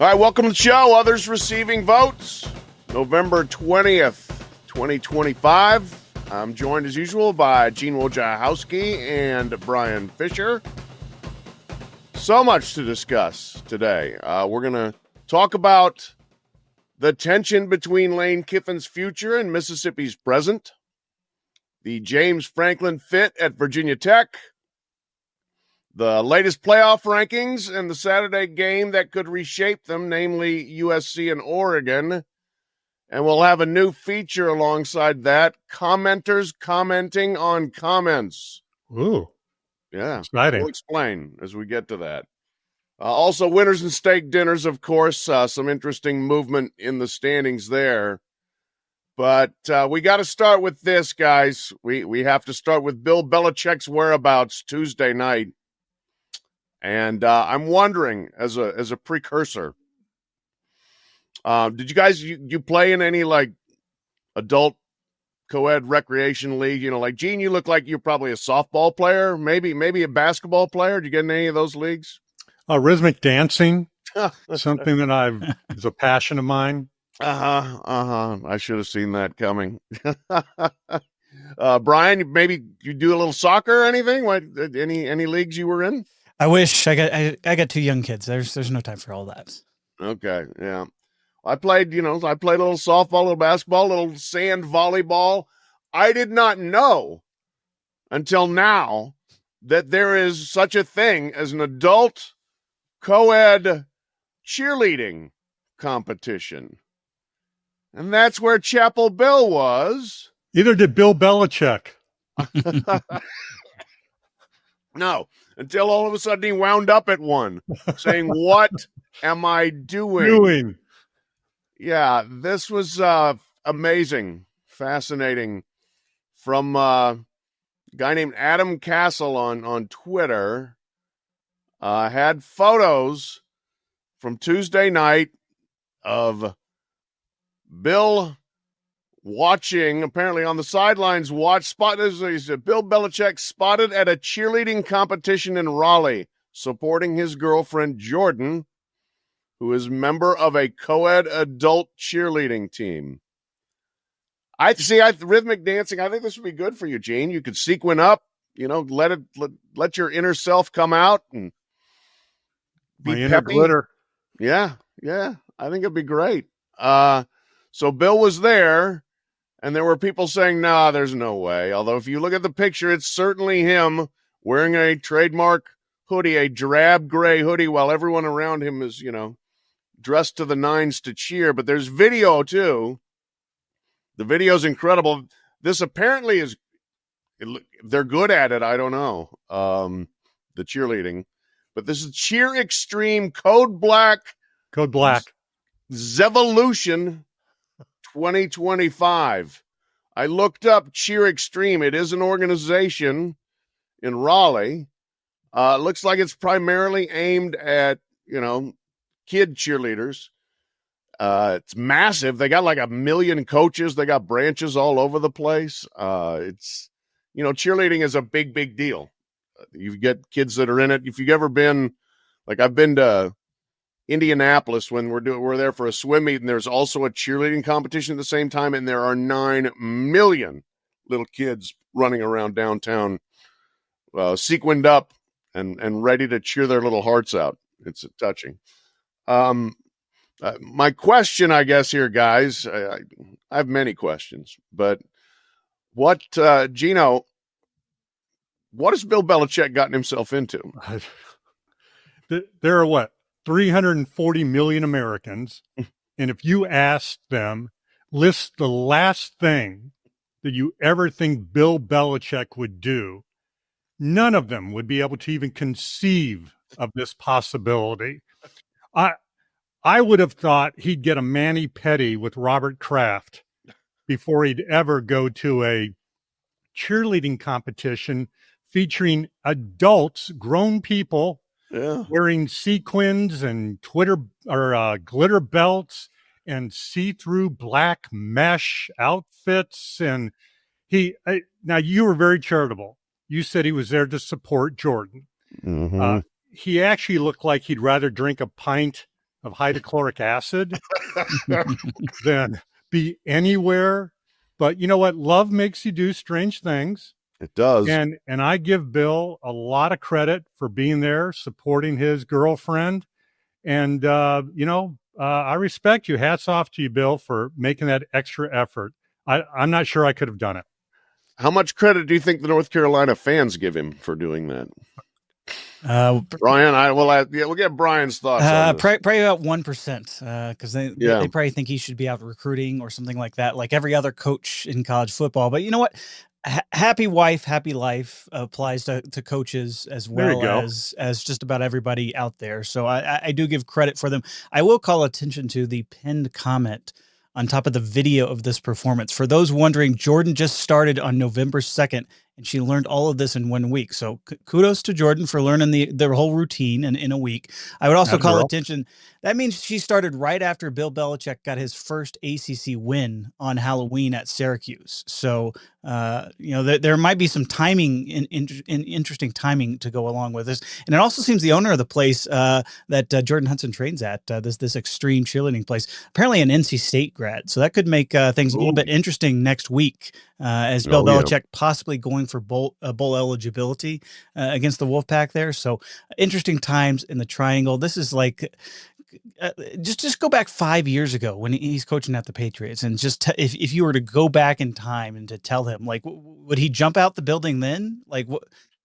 All right, welcome to the show. Others receiving votes. November 20th, 2025. I'm joined as usual by Gene Wojciechowski and Brian Fisher. So much to discuss today. We're going to talk about the tension between Lane Kiffin's future and Mississippi's present, the James Franklin fit at Virginia Tech, the latest playoff rankings and the Saturday game that could reshape them, namely USC and Oregon. And we'll have a new feature alongside that, commenters commenting on comments. Ooh. Yeah. Exciting. We'll explain as we get to that. Also, winners and steak dinners, of course. Some interesting movement in the standings there. But we got to start with this, guys. We have to start with Bill Belichick's whereabouts Tuesday night. And I'm wondering, as a precursor, did you guys you play in any like adult co-ed recreation league? You know, like Gene, you look like you're probably a softball player, maybe a basketball player. Did you get in any of those leagues? Rhythmic dancing, something that is a passion of mine. I should have seen that coming. Brian, maybe you do a little soccer or anything? What, any leagues you were in? I wish. I got two young kids. There's no time for all that. Okay, yeah. I played a little softball, a little basketball, a little sand volleyball. I did not know until now that there is such a thing as an adult co-ed cheerleading competition. And that's where Chapel Bill was. Either did Bill Belichick. No, until all of a sudden he wound up at one saying, "What am I doing?" Yeah, this was amazing, fascinating. From a guy named Adam Castle on Twitter, had photos from Tuesday night of Bill watching, apparently on the sidelines, he said, Bill Belichick spotted at a cheerleading competition in Raleigh, supporting his girlfriend Jordan, who is member of a co-ed adult cheerleading team. Rhythmic dancing, I think this would be good for you, Gene. You could sequin up, let your inner self come out and be my inner peppy. glitter. Yeah, I think it'd be great. So Bill was there, and there were people saying, "Nah, there's no way." Although if you look at the picture, it's certainly him wearing a trademark hoodie, a drab gray hoodie, while everyone around him is, dressed to the nines to cheer. But there's video too. The video's incredible. This apparently they're good at it. I don't know. The cheerleading, but this is Cheer Extreme Code Black. Zevolution 2025. I looked up Cheer Extreme. It is an organization in Raleigh. It looks like it's primarily aimed at, kid cheerleaders. It's massive. They got like 1 million coaches. They got branches all over the place. It's, cheerleading is a big, big deal. You get kids that are in it. If you've ever been, like I've been to Indianapolis when we're there for a swim meet, and there's also a cheerleading competition at the same time, and there are 9 million little kids running around downtown, sequined up and ready to cheer their little hearts out. It's touching. My question, I guess, here, guys, I have many questions, but Gino, what has Bill Belichick gotten himself into? There are 340 million Americans. And if you ask them, list the last thing that you ever think Bill Belichick would do, none of them would be able to even conceive of this possibility. I would have thought he'd get a mani-pedi with Robert Kraft before he'd ever go to a cheerleading competition featuring adults, grown people, wearing sequins and glitter belts and see-through black mesh outfits. And now you were very charitable. You said he was there to support Jordan. Mm-hmm. He actually looked like he'd rather drink a pint of hydrochloric acid than be anywhere. But you know what? Love makes you do strange things. It does. And I give Bill a lot of credit for being there, supporting his girlfriend. And, I respect you. Hats off to you, Bill, for making that extra effort. I'm not sure I could have done it. How much credit do you think the North Carolina fans give him for doing that? Brian, we'll get Brian's thoughts on this. Probably about 1%, because they probably think he should be out recruiting or something like that, like every other coach in college football. But you know what? Happy wife, happy life applies to coaches as well as just about everybody out there. So I do give credit for them. I will call attention to the pinned comment on top of the video of this performance. For those wondering, Jordan just started on November 2nd, and she learned all of this in 1 week. So kudos to Jordan for learning their whole routine in a week. I would also call attention. That means she started right after Bill Belichick got his first ACC win on Halloween at Syracuse. So, there might be some timing, interesting timing to go along with this. And it also seems the owner of the place that Jordan Hudson trains at, this extreme cheerleading place, apparently an NC State grad. So that could make things a little bit interesting next week as Bill Belichick possibly going for bowl eligibility against the Wolfpack there. So interesting times in the Triangle. This is like just go back 5 years ago when he's coaching at the Patriots, and just if you were to go back in time and to tell him, like, would he jump out the building then? Like, what?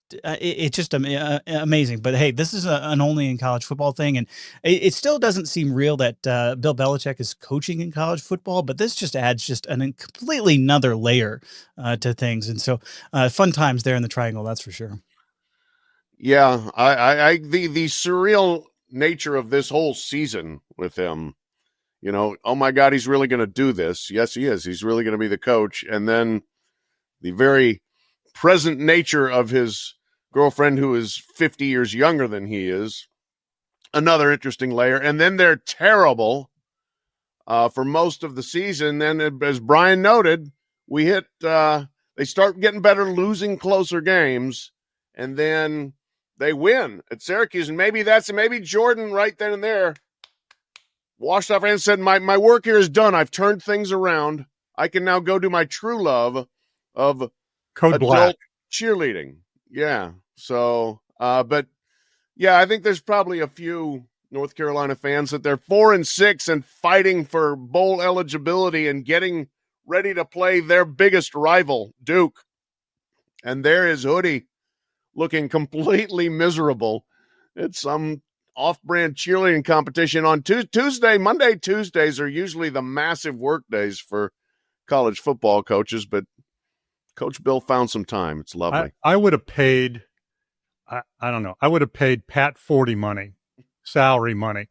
It's just amazing. But hey, this is an only in college football thing, and it still doesn't seem real that Bill Belichick is coaching in college football. But this just adds just a completely another layer to things, and so fun times there in the Triangle, that's for sure. Yeah, the surreal nature of this whole season with him, oh my God, he's really going to do this. Yes, he is. He's really going to be the coach. And then the very present nature of his girlfriend, who is 50 years younger than he is, another interesting layer. And then they're terrible for most of the season. Then, as Brian noted, they start getting better, losing closer games, and then they win at Syracuse. And maybe Jordan right then and there washed off and said, my work here is done. I've turned things around. I can now go do my true love of Code adult Black cheerleading. Yeah. So, but yeah, I think there's probably a few North Carolina fans that they're 4-6 and fighting for bowl eligibility and getting ready to play their biggest rival, Duke. And there is Hoodie looking completely miserable at some off-brand cheerleading competition on Tuesday. Monday, Tuesdays are usually the massive work days for college football coaches, but Coach Bill found some time. It's lovely. I would have paid, I don't know, I would have paid Pat 40 money, salary money,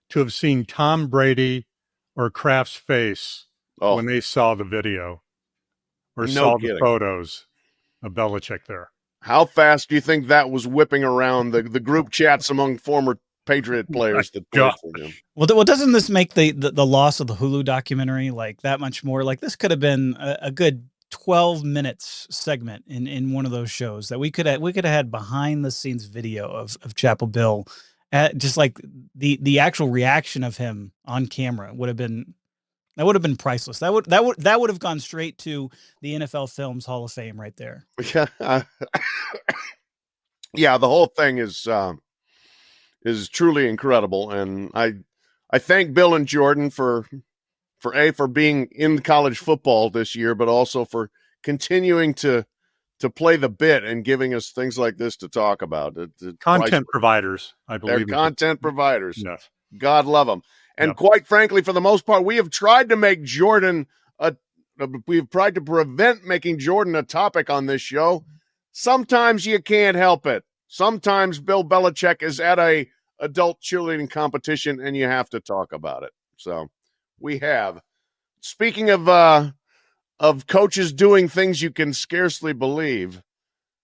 to have seen Tom Brady or Kraft's face when they saw the video or saw the photos of Belichick there. How fast do you think that was whipping around the group chats among former Patriot players that played for him? Well, doesn't this make the loss of the Hulu documentary like that much more? Like, this could have been a good 12 minutes segment in one of those shows that we could have had behind the scenes video of Chapel Bill, just like the actual reaction of him on camera would have been priceless. That would have gone straight to the NFL Films Hall of Fame right there. Yeah, the whole thing is truly incredible, and I thank Bill and Jordan for being in college football this year, but also for continuing to play the bit and giving us things like this to talk about. Content providers, I believe. They're content providers. Yes. God love them. And quite frankly, for the most part, we have tried to make Jordan we've tried to prevent making Jordan a topic on this show. Sometimes you can't help it. Sometimes Bill Belichick is at a adult cheerleading competition and you have to talk about it. So we have. Speaking of coaches doing things you can scarcely believe,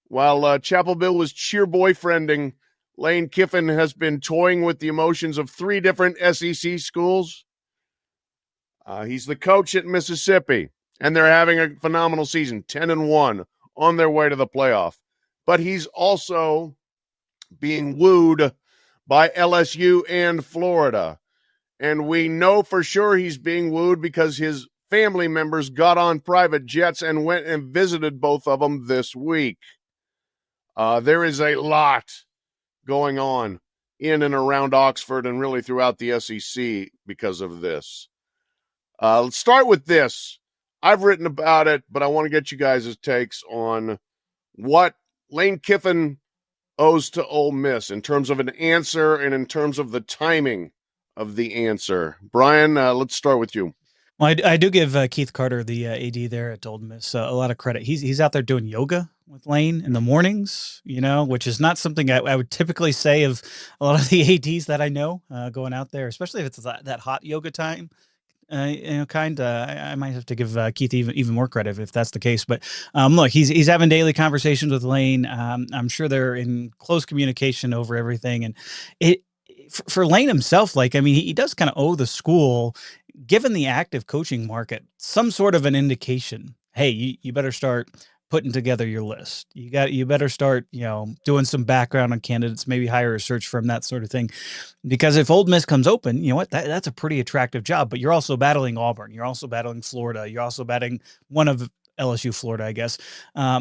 while Chapel Bill was cheer boyfriending, Lane Kiffin has been toying with the emotions of 3 different SEC schools. He's the coach at Mississippi, and they're having a phenomenal season, 10-1, on their way to the playoff. But he's also being wooed by LSU and Florida. And we know for sure he's being wooed because his family members got on private jets and went and visited both of them this week. There is a lot going on in and around Oxford and really throughout the SEC because of this. Let's start with this. I've written about it, but I want to get you guys' takes on what Lane Kiffin owes to Ole Miss in terms of an answer and in terms of the timing of the answer. Brian, let's start with you. Well, I do give Keith Carter, the AD there at Ole Miss, a lot of credit. He's out there doing yoga with Lane in the mornings, which is not something I would typically say of a lot of the ADs that I know going out there, especially if it's that hot yoga time. I might have to give Keith even more credit if that's the case. But look, he's having daily conversations with Lane. I'm sure they're in close communication over everything, and for Lane himself, he does kind of owe the school, given the active coaching market, some sort of an indication. Hey, you better start putting together your list. You better start, doing some background on candidates, maybe hire a search firm, that sort of thing. Because if Ole Miss comes open, you know what, that's a pretty attractive job, but you're also battling Auburn. You're also battling Florida. You're also battling one of LSU, Florida, I guess.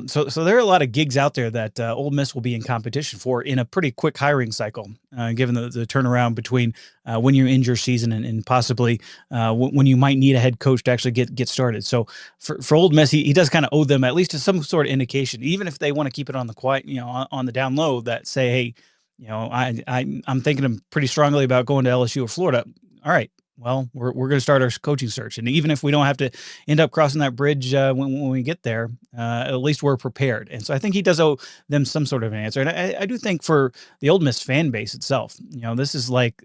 So there are a lot of gigs out there that Ole Miss will be in competition for in a pretty quick hiring cycle, given the turnaround between when you end your season and possibly when you might need a head coach to actually get started. So for Ole Miss, he does kind of owe them at least some sort of indication, even if they want to keep it on the quiet, on the down low, that say, hey, I'm thinking pretty strongly about going to LSU or Florida. All right. Well, we're going to start our coaching search. And even if we don't have to end up crossing that bridge when we get there, at least we're prepared. And so I think he does owe them some sort of an answer. And I do think for the Ole Miss fan base itself, this is like,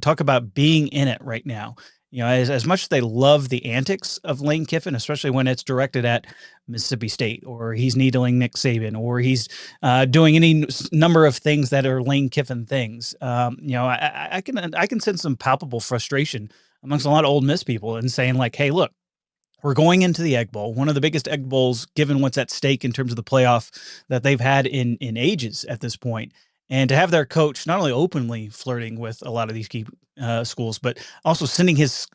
talk about being in it right now. As much as they love the antics of Lane Kiffin, especially when it's directed at Mississippi State, or he's needling Nick Saban, or he's doing any number of things that are Lane Kiffin things. I can sense some palpable frustration amongst a lot of Ole Miss people and saying like, hey, look, we're going into the Egg Bowl, one of the biggest Egg Bowls, given what's at stake in terms of the playoff that they've had in ages at this point. And to have their coach not only openly flirting with a lot of these key schools, but also sending his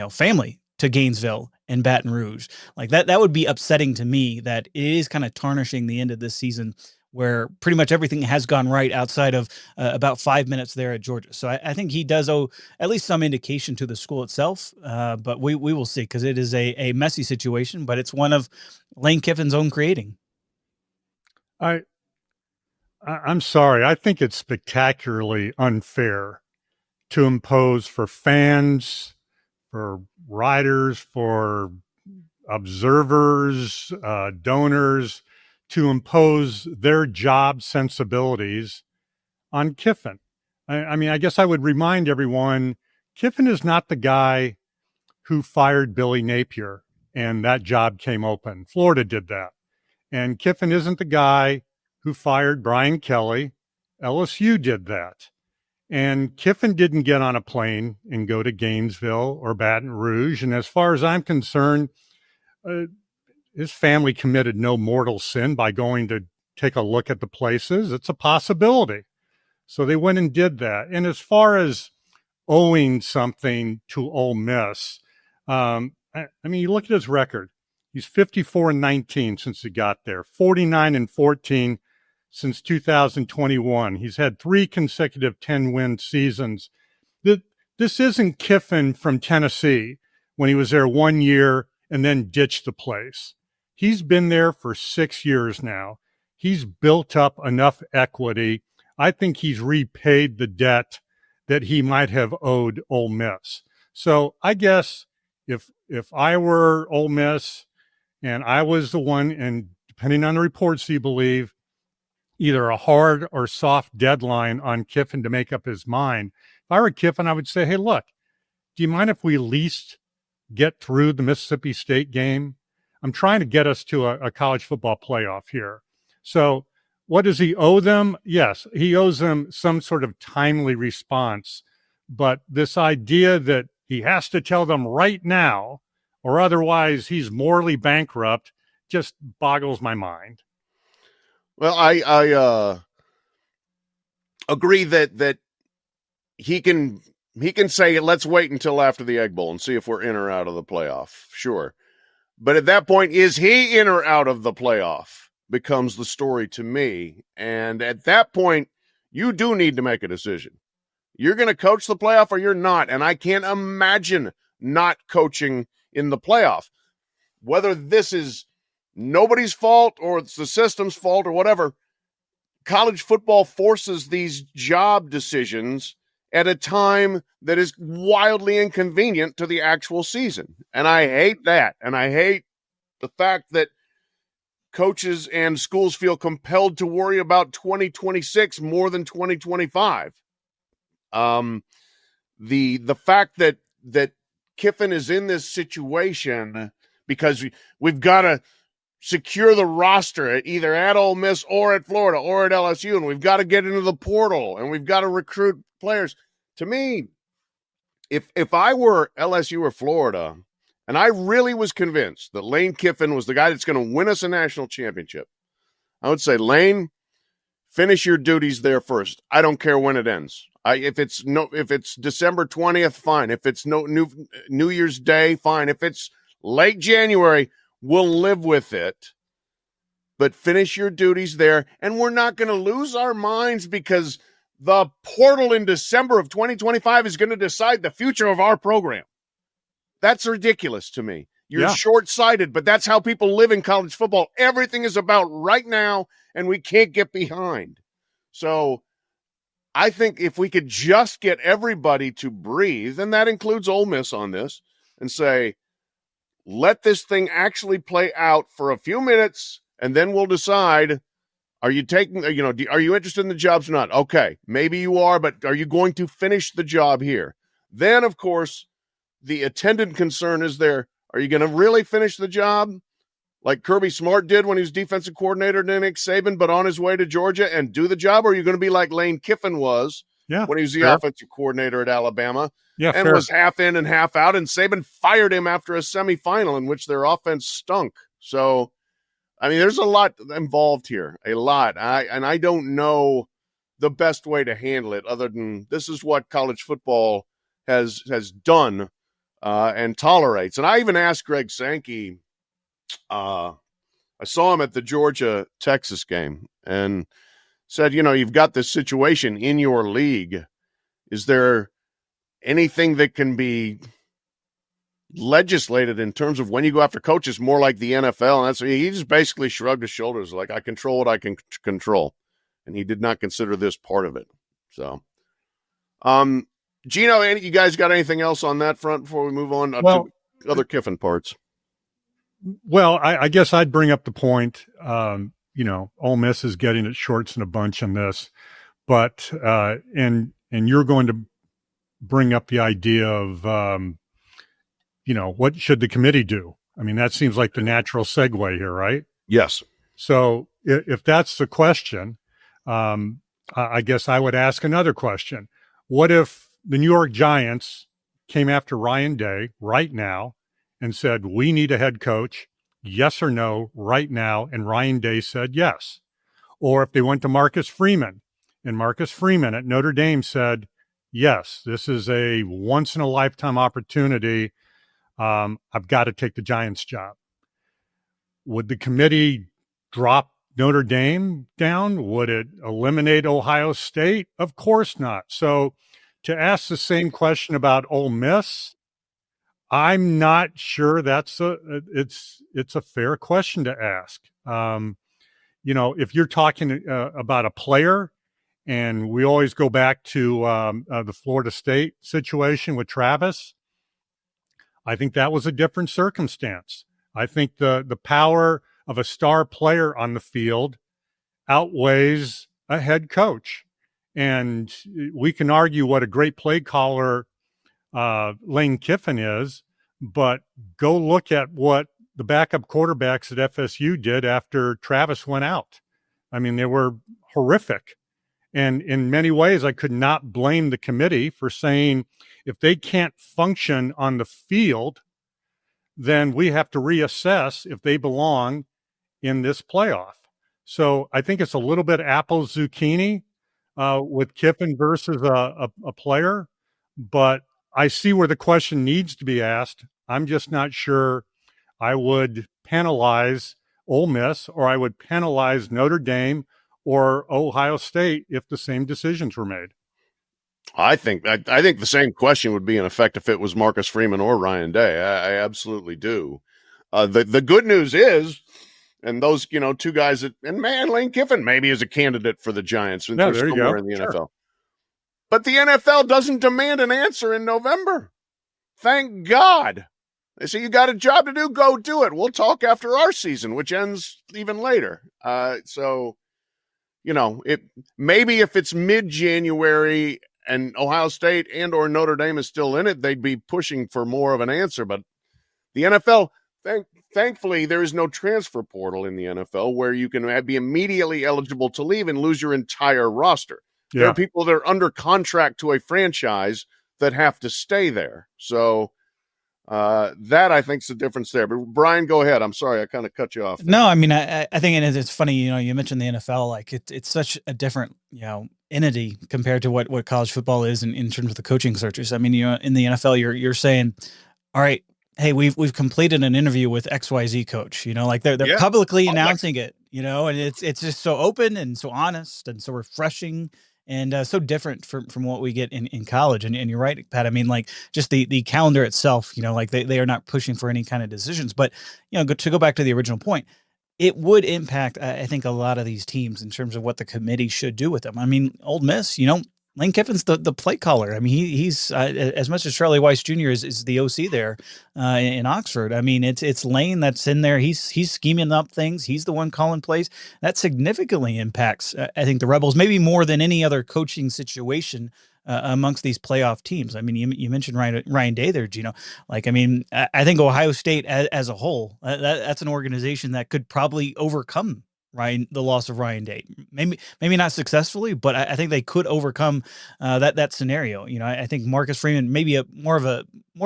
family to Gainesville and Baton Rouge, like that would be upsetting to me. That it is kind of tarnishing the end of this season, where pretty much everything has gone right outside of about 5 minutes there at Georgia. So I think he does owe at least some indication to the school itself, but we will see, because it is a messy situation, but it's one of Lane Kiffin's own creating. I'm sorry. I think it's spectacularly unfair to impose for fans, for riders, for observers, donors, to impose their job sensibilities on Kiffin. I guess I would remind everyone, Kiffin is not the guy who fired Billy Napier and that job came open. Florida did that. And Kiffin isn't the guy who fired Brian Kelly. LSU did that. And Kiffin didn't get on a plane and go to Gainesville or Baton Rouge. And as far as I'm concerned, his family committed no mortal sin by going to take a look at the places. It's a possibility. So they went and did that. And as far as owing something to Ole Miss, you look at his record. He's 54-19 since he got there, 49-14 since 2021. He's had 3 consecutive 10-win seasons. This isn't Kiffin from Tennessee when he was there 1 year and then ditched the place. He's been there for 6 years now. He's built up enough equity. I think he's repaid the debt that he might have owed Ole Miss. So I guess if I were Ole Miss and I was the one, and depending on the reports you believe, either a hard or soft deadline on Kiffin to make up his mind. If I were Kiffin, I would say, hey, look, do you mind if we at least get through the Mississippi State game? I'm trying to get us to a college football playoff here. So what does he owe them? Yes, he owes them some sort of timely response. But this idea that he has to tell them right now, or otherwise he's morally bankrupt, just boggles my mind. Well, I agree that he can he can say, let's wait until after the Egg Bowl and see if we're in or out of the playoff. Sure. But at that point, is he in or out of the playoff becomes the story to me. And at that point, you do need to make a decision. You're going to coach the playoff or you're not. And I can't imagine not coaching in the playoff. Whether this is nobody's fault or it's the system's fault or whatever, college football forces these job decisions at a time that is wildly inconvenient to the actual season. And I hate that. And I hate the fact that coaches and schools feel compelled to worry about 2026 more than 2025. The fact that Kiffin is in this situation because we've got to secure the roster either at Ole Miss or at Florida or at LSU, and we've got to get into the portal and we've got to recruit players. To me, if I were LSU or Florida, and I really was convinced that Lane Kiffin was the guy that's going to win us a national championship, I would say, Lane, finish your duties there first. I don't care when it ends. If it's December 20th, fine. If it's New Year's Day, fine. If it's late January, we'll live with it. But finish your duties there, and we're not going to lose our minds because the portal in December of 2025 is going to decide the future of our program. That's ridiculous to me. You're short-sighted, but that's how people live in college football. Everything is about right now, and we can't get behind. So I think if we could just get everybody to breathe, and that includes Ole Miss on this, and say, let this thing actually play out for a few minutes, and then we'll decide, are you interested in the jobs or not? Okay, maybe you are, but are you going to finish the job here? Then, of course, the attendant concern is there. Are you going to really finish the job like Kirby Smart did when he was defensive coordinator to Nick Saban, but on his way to Georgia and do the job? Or are you going to be like Lane Kiffin was when he was the offensive coordinator at Alabama and was half in and half out, and Saban fired him after a semifinal in which their offense stunk? So, I mean, there's a lot involved here, a lot. I don't know the best way to handle it other than this is what college football has done and tolerates. And I even asked Greg Sankey, I saw him at the Georgia-Texas game and said, you've got this situation in your league. Is there anything that can be legislated in terms of when you go after coaches more like the NFL? And he just basically shrugged his shoulders like, I control what I can control. And he did not consider this part of it. So, Gino, you guys got anything else on that front before we move on to other Kiffin parts? Well, I guess I'd bring up the point, Ole Miss is getting its shorts in a bunch on this, but, and you're going to bring up the idea of, what should the committee do? I mean, that seems like the natural segue here, right? Yes. So if that's the question, I guess I would ask another question. What if the New York Giants came after Ryan Day right now and said, we need a head coach, yes or no, right now, and Ryan Day said yes? Or if they went to Marcus Freeman, and Marcus Freeman at Notre Dame said, yes, this is a once-in-a-lifetime opportunity. I've got to take the Giants job. Would the committee drop Notre Dame down? Would it eliminate Ohio State? Of course not. So to ask the same question about Ole Miss, I'm not sure it's a fair question to ask. If you're talking about a player, and we always go back to the Florida State situation with Travis, I think that was a different circumstance. I think the power of a star player on the field outweighs a head coach. And we can argue what a great play caller Lane Kiffin is, but go look at what the backup quarterbacks at FSU did after Travis went out. I mean, they were horrific. And in many ways, I could not blame the committee for saying if they can't function on the field, then we have to reassess if they belong in this playoff. So I think it's a little bit apple zucchini with Kiffin versus a player. but I see where the question needs to be asked. I'm just not sure I would penalize Ole Miss or I would penalize Notre Dame or Ohio State if the same decisions were made. I think the same question would be in effect if it was Marcus Freeman or Ryan Day. I absolutely do. The good news is, and those, two guys and Lane Kiffin maybe is a candidate for the Giants since they're somewhere in the NFL. But the NFL doesn't demand an answer in November. Thank God. They say you got a job to do, go do it. We'll talk after our season, which ends even later. So, maybe if it's mid-January and Ohio State and or Notre Dame is still in it, they'd be pushing for more of an answer. But the NFL, thankfully, there is no transfer portal in the NFL where you can be immediately eligible to leave and lose your entire roster. Yeah. There are people that are under contract to a franchise that have to stay there. So that I think is the difference there. But Brian, go ahead. I'm sorry, I kind of cut you off there. No, I mean, I think it's funny. You mentioned the NFL, like it's such a different, entity compared to what college football is in terms of the coaching searches. I mean, in the NFL, you're saying, all right, hey, we've completed an interview with XYZ coach. Like they're publicly announcing it. And it's just so open and so honest and so refreshing. And so different from what we get in college. And you're right, Pat. I mean, like just the calendar itself, like they are not pushing for any kind of decisions. But, to go back to the original point, it would impact, I think, a lot of these teams in terms of what the committee should do with them. I mean, Ole Miss, Lane Kiffin's the play caller. I mean, he's as much as Charlie Weiss Jr. is the OC there in Oxford. I mean, it's Lane that's in there. He's scheming up things. He's the one calling plays. That significantly impacts, I think, the Rebels, maybe more than any other coaching situation amongst these playoff teams. I mean, you mentioned Ryan Day there, Gino. Like, I mean, I think Ohio State as a whole, that's an organization that could probably overcome the loss of Ryan Day, maybe not successfully, but I think they could overcome that scenario. I think Marcus Freeman maybe more of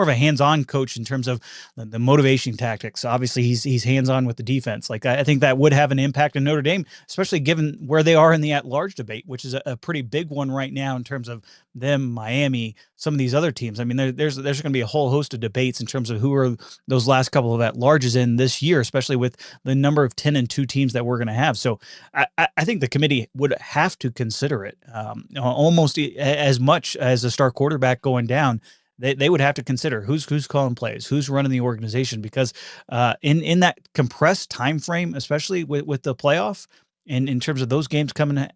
a hands-on coach in terms of the motivation tactics. Obviously, he's hands-on with the defense. Like I think that would have an impact in Notre Dame, especially given where they are in the at-large debate, which is a pretty big one right now in terms of them, Miami, some of these other teams. I mean, there's going to be a whole host of debates in terms of who are those last couple of at-larges in this year, especially with the number of 10-2 teams that we're going to have. So I think the committee would have to consider it almost as much as a star quarterback going down. They would have to consider who's calling plays, who's running the organization, because in that compressed time frame, especially with the playoff, and in terms of those games coming,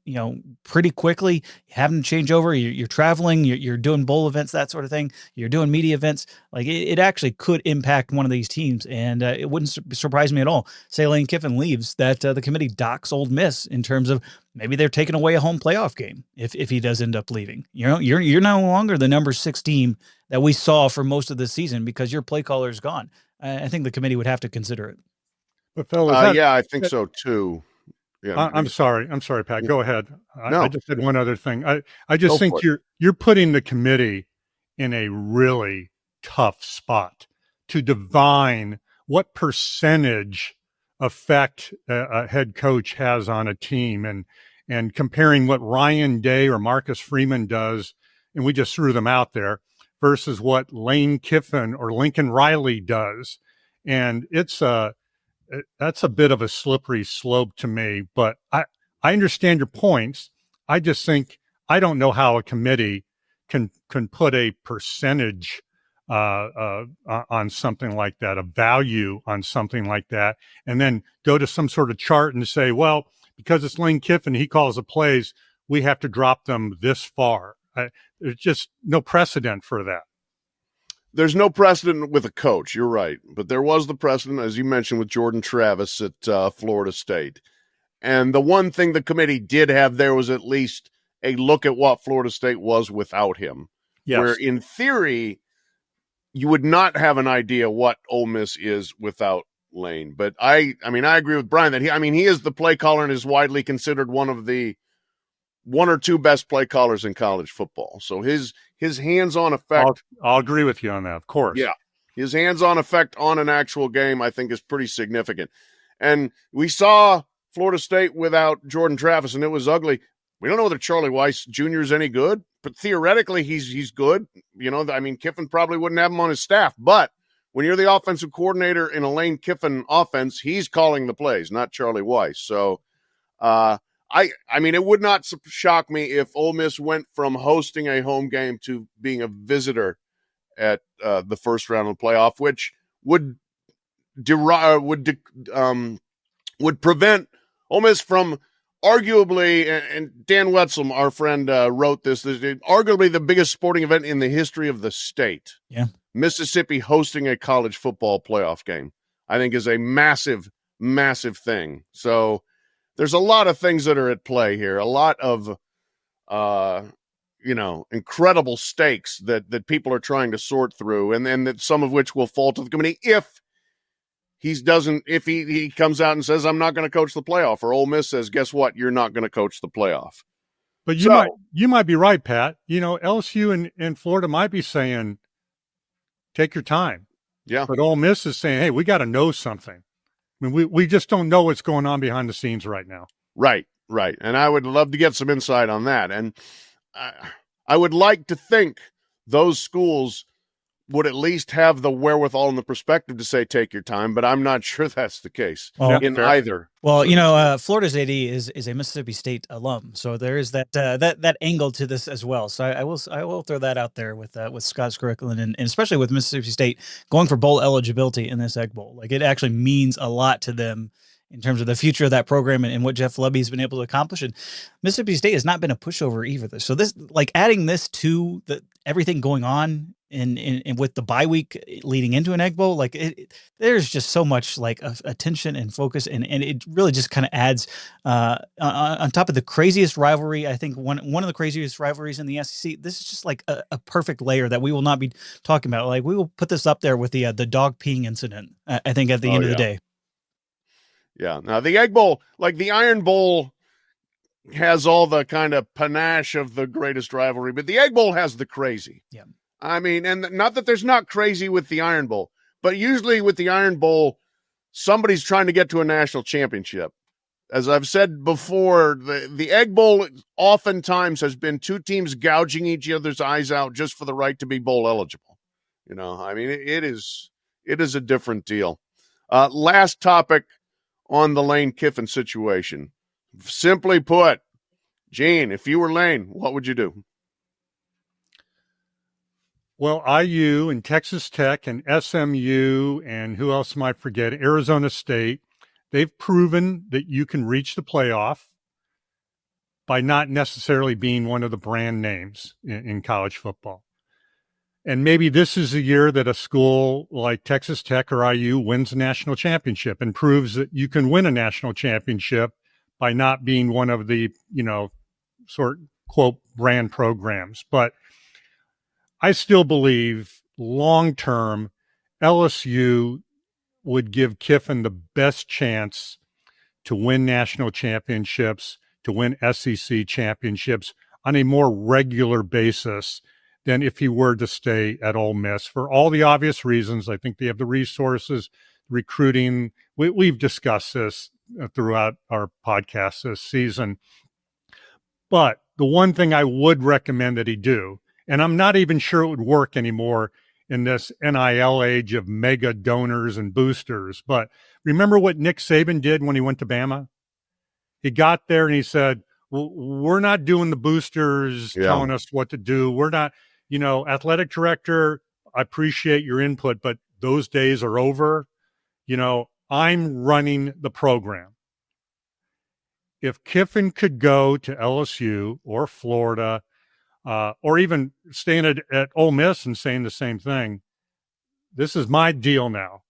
pretty quickly, having to change over, you're traveling, you're doing bowl events, that sort of thing. You're doing media events. Like it actually could impact one of these teams, and it wouldn't surprise me at all. Say Lane Kiffin leaves, that the committee docks Ole Miss in terms of maybe they're taking away a home playoff game if he does end up leaving. You're no longer the number 6 team that we saw for most of the season because your play caller is gone. I think the committee would have to consider it. But fellas, I think so too. Yeah, I'm sorry, Pat. Go ahead. No. I just said one other thing. I just think you're putting the committee in a really tough spot to divine what percentage effect a head coach has on a team, and comparing what Ryan Day or Marcus Freeman does, and we just threw them out there, versus what Lane Kiffin or Lincoln Riley does, and that's a bit of a slippery slope to me, but I understand your points. I just think I don't know how a committee can put a percentage on something like that, a value on something like that, and then go to some sort of chart and say, well, because it's Lane Kiffin, he calls the plays, we have to drop them this far. There's just no precedent for that. There's no precedent with a coach, you're right. But there was the precedent, as you mentioned, with Jordan Travis at Florida State. And the one thing the committee did have there was at least a look at what Florida State was without him. Yes. Where, in theory, you would not have an idea what Ole Miss is without Lane. But I agree with Brian that he is the play caller and is widely considered one of the 1 or 2 best play callers in college football. So his hands-on effect. I'll agree with you on that, of course. Yeah. His hands-on effect on an actual game, I think, is pretty significant. And we saw Florida State without Jordan Travis, and it was ugly. We don't know whether Charlie Weiss Jr. is any good. theoretically he's good. You know, I mean, Kiffin probably wouldn't have him on his staff, but when you're the offensive coordinator in a Lane Kiffin offense, he's calling the plays, not Charlie Weiss. So, I mean, it would not shock me if Ole Miss went from hosting a home game to being a visitor at the first round of the playoff, which would prevent Ole Miss from arguably, and Dan Wetzel, our friend, wrote this arguably the biggest sporting event in the history of the state. Yeah. Mississippi hosting a college football playoff game, I think, is a massive, massive thing. So there's a lot of things that are at play here, a lot of, incredible stakes that people are trying to sort through, and that some of which will fall to the committee if he comes out and says, I'm not going to coach the playoff, or Ole Miss says, guess what? You're not going to coach the playoff. But you might be right, Pat. You know, LSU and Florida might be saying, take your time. Yeah. But Ole Miss is saying, hey, we got to know something. I mean, we just don't know what's going on behind the scenes right now. Right. And I would love to get some insight on that. And I would like to think those schools would at least have the wherewithal and the perspective to say, take your time, but I'm not sure that's the case either. Well, Florida's AD is a Mississippi State alum, so there is that angle to this as well. So I will throw that out there with Scott Strickland and especially with Mississippi State going for bowl eligibility in this Egg Bowl. Like, it actually means a lot to them in terms of the future of that program and what Jeff Lebby's been able to accomplish. And Mississippi State has not been a pushover either. So this, like, adding this to everything going on in with the bye week leading into an Egg Bowl, like, there's just so much like attention and focus, and it really just kind of adds on top of the craziest rivalry. I think one of the craziest rivalries in the SEC. This is just like a perfect layer that we will not be talking about. Like, we will put this up there with the dog peeing incident. I think at the end of the day. Yeah. Now the Egg Bowl, like the Iron Bowl, has all the kind of panache of the greatest rivalry, but the Egg Bowl has the crazy. Yeah. I mean, and not that there's not crazy with the Iron Bowl, but usually with the Iron Bowl, somebody's trying to get to a national championship. As I've said before, the Egg Bowl oftentimes has been two teams gouging each other's eyes out just for the right to be bowl eligible. You know, I mean, it is a different deal. Last topic on the Lane Kiffin situation. Simply put, Gene, if you were Lane, what would you do? Well, IU and Texas Tech and SMU and who else might forget, Arizona State, they've proven that you can reach the playoff by not necessarily being one of the brand names in college football. And maybe this is a year that a school like Texas Tech or IU wins a national championship and proves that you can win a national championship by not being one of the, sort quote brand programs. But I still believe long-term LSU would give Kiffin the best chance to win national championships, to win SEC championships on a more regular basis than if he were to stay at Ole Miss for all the obvious reasons. I think they have the resources, recruiting. We've discussed this throughout our podcast this season. But the one thing I would recommend that he do, and I'm not even sure it would work anymore in this NIL age of mega donors and boosters, but remember what Nick Saban did when he went to Bama? He got there and he said, well, we're not doing the boosters telling us what to do. We're not, athletic director, I appreciate your input, but those days are over. I'm running the program. If Kiffin could go to LSU or Florida, or even staying at Ole Miss and saying the same thing, this is my deal now.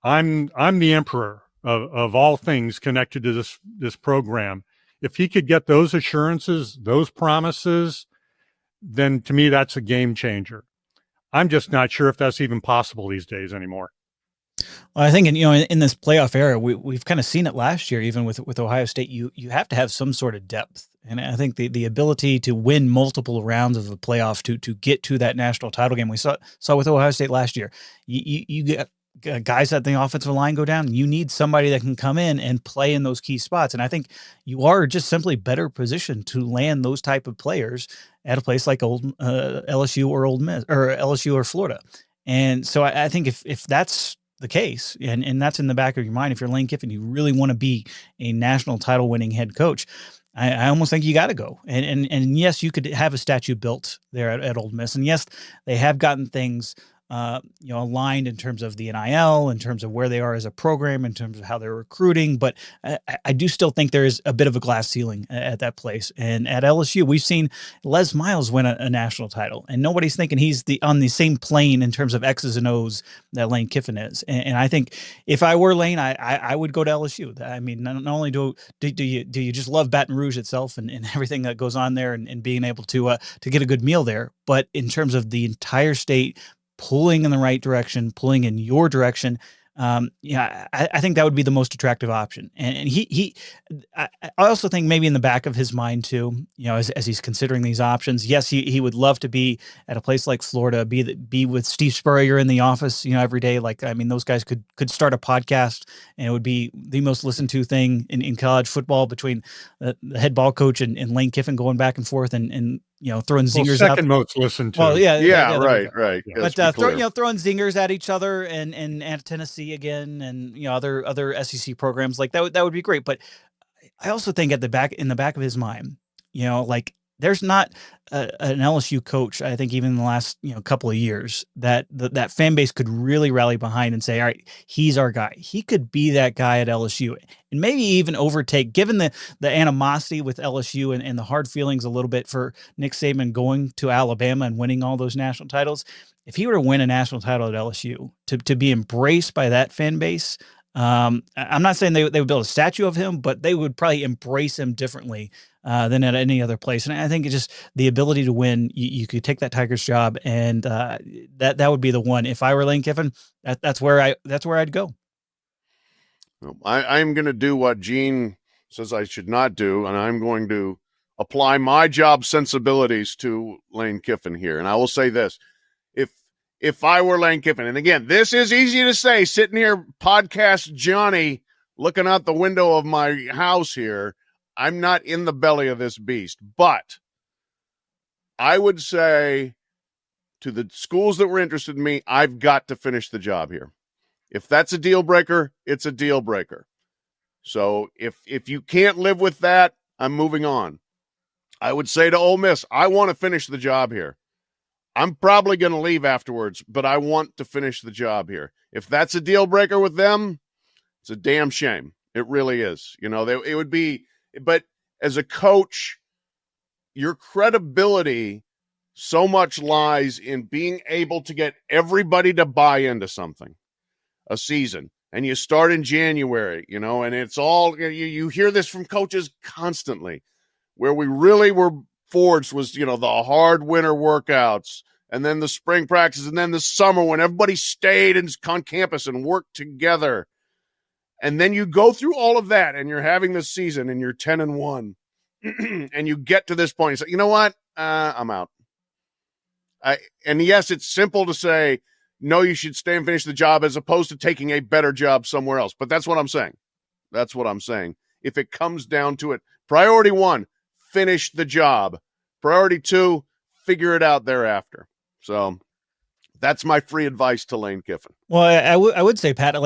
I'm the emperor of all things connected to this program. If he could get those assurances, those promises, then to me that's a game changer. I'm just not sure if that's even possible these days anymore. Well, I think in this playoff era, we've kind of seen it last year, even with Ohio State. You have to have some sort of depth, and I think the ability to win multiple rounds of the playoff to get to that national title game, we saw with Ohio State last year. You get guys at the offensive line go down. You need somebody that can come in and play in those key spots. And I think you are just simply better positioned to land those type of players at a place like LSU or Ole Miss or LSU or Florida. And so I think if that's the case, and that's in the back of your mind, if you're Lane Kiffin, you really want to be a national title winning head coach. I almost think you got to go. And yes, you could have a statue built there at Ole Miss. And yes, they have gotten things aligned in terms of the NIL, in terms of where they are as a program, in terms of how they're recruiting. But I do still think there is a bit of a glass ceiling at that place. And at LSU, we've seen Les Miles win a national title, and nobody's thinking he's on the same plane in terms of X's and O's that Lane Kiffin is. And I think if I were Lane, I would go to LSU. I mean, not only do you just love Baton Rouge itself and everything that goes on there, and being able to get a good meal there, but in terms of the entire state pulling in the right direction, pulling in your direction. I think that would be the most attractive option. And I also think maybe in the back of his mind too, as he's considering these options, yes, he would love to be at a place like Florida, be with Steve Spurrier in the office, every day. Like, I mean, those guys could start a podcast and it would be the most listened to thing in college football, between the head ball coach and Lane Kiffin going back and forth and throwing zingers second most listened to. Well, yeah, right. Yeah. But throwing zingers at each other and at Tennessee again, and other SEC programs like that would be great. But I also think in the back of his mind, like, there's not an LSU coach, I think, even in the last couple of years, that that fan base could really rally behind and say, all right, he's our guy. He could be that guy at LSU, and maybe even overtake, given the animosity with LSU and the hard feelings a little bit for Nick Saban going to Alabama and winning all those national titles. If he were to win a national title at LSU, to be embraced by that fan base, I'm not saying they would build a statue of him, but they would probably embrace him differently than at any other place. And I think it's just the ability to win. You could take that Tigers job, and that would be the one. If I were Lane Kiffin, that's where I'd go. I'm going to do what Gene says I should not do, and I'm going to apply my job sensibilities to Lane Kiffin here. And I will say this: if I were Lane Kiffin, and again, this is easy to say, sitting here, podcast Johnny, looking out the window of my house here, I'm not in the belly of this beast, but I would say to the schools that were interested in me, I've got to finish the job here. If that's a deal breaker, it's a deal breaker. So if you can't live with that, I'm moving on. I would say to Ole Miss, I want to finish the job here. I'm probably going to leave afterwards, but I want to finish the job here. If that's a deal breaker with them, it's a damn shame. It really is. It would be, but as a coach, your credibility so much lies in being able to get everybody to buy into something, a season. And you start in January, and it's all, you hear this from coaches constantly. Where we really were forged was, the hard winter workouts, and then the spring practices, and then the summer when everybody stayed on campus and worked together. And then you go through all of that, and you're having this season, and you're 10-1, and you get to this point. You say, you know what? I'm out. And yes, it's simple to say, no, you should stay and finish the job, as opposed to taking a better job somewhere else. But that's what I'm saying. That's what I'm saying. If it comes down to it, priority 1, finish the job. Priority 2, figure it out thereafter. So that's my free advice to Lane Kiffin. Well, I would say, Pat,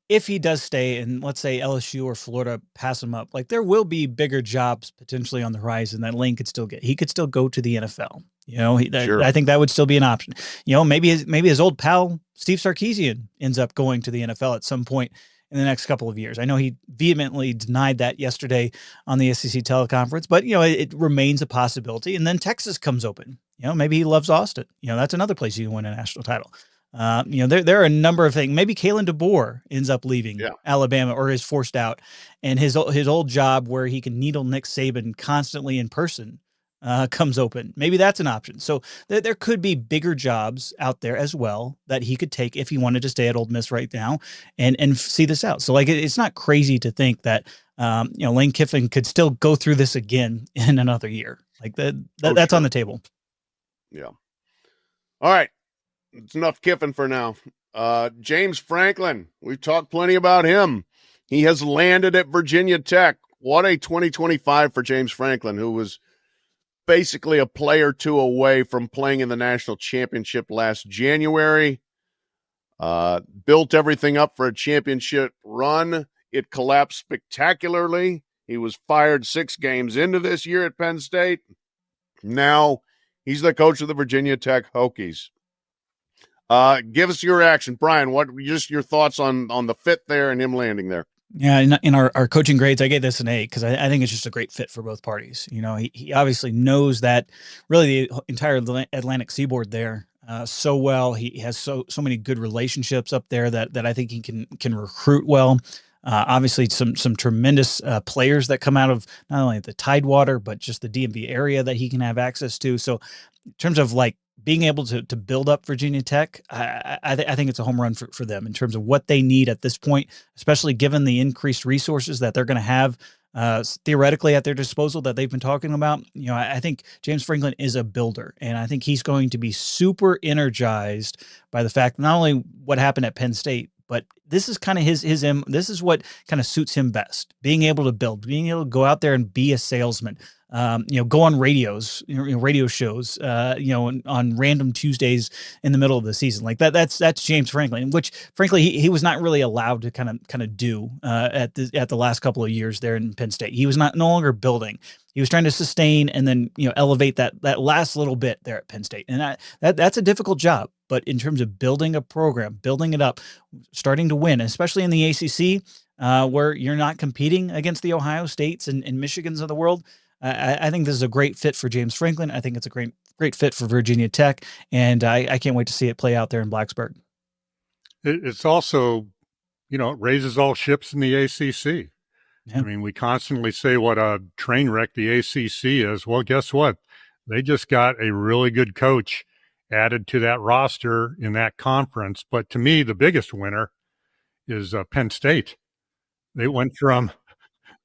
if he does stay, and let's say LSU or Florida pass him up, there will be bigger jobs potentially on the horizon that Lane could still get. He could still go to the NFL. Sure. I think that would still be an option. Maybe his old pal Steve Sarkisian ends up going to the NFL at some point in the next couple of years. I know he vehemently denied that yesterday on the SEC teleconference, but it remains a possibility. And then Texas comes open. Maybe he loves Austin. That's another place you can win a national title. There are a number of things. Maybe Kalen DeBoer ends up leaving Alabama, or is forced out, and his old job where he can needle Nick Saban constantly in person comes open. Maybe that's an option. So there could be bigger jobs out there as well that he could take if he wanted to stay at Ole Miss right now and see this out. So it's not crazy to think that Lane Kiffin could still go through this again in another year. That's on the table. Yeah. All right. It's enough Kiffin for now. James Franklin, we've talked plenty about him. He has landed at Virginia Tech. What a 2025 for James Franklin, who was basically a play or two away from playing in the national championship last January. Built everything up for a championship run. It collapsed spectacularly. He was fired 6 games into this year at Penn State. Now he's the coach of the Virginia Tech Hokies. Give us your reaction, Brian. What just your thoughts on the fit there and him landing there? Yeah, in our coaching grades, I gave this an A because I think it's just a great fit for both parties. You know, he obviously knows that really the entire Atlantic seaboard there so well. He has so many good relationships up there that I think he can recruit well. Obviously, some tremendous players that come out of not only the Tidewater but just the DMV area that he can have access to. So, in terms of like being able to build up Virginia Tech, I think it's a home run for them in terms of what they need at this point, especially given the increased resources that they're going to have theoretically at their disposal that they've been talking about. You know, I think James Franklin is a builder, and I think he's going to be super energized by the fact not only what happened at Penn State, but this is kind of this is what kind of suits him best, being able to build, being able to go out there and be a salesman. Go on radio shows, on random Tuesdays in the middle of the season. Like that's James Franklin, which frankly, he was not really allowed to kind of do at the last couple of years there in Penn State. He was no longer building. He was trying to sustain and then, elevate that last little bit there at Penn State. And that's a difficult job. But in terms of building a program, building it up, starting to win, especially in the ACC, where you're not competing against the Ohio States and Michigans of the world, I think this is a great fit for James Franklin. I think it's a great fit for Virginia Tech, and I can't wait to see it play out there in Blacksburg. It's also, it raises all ships in the ACC. Yeah. I mean, we constantly say what a train wreck the ACC is. Well, guess what? They just got a really good coach added to that roster in that conference. But to me, the biggest winner is Penn State. They went from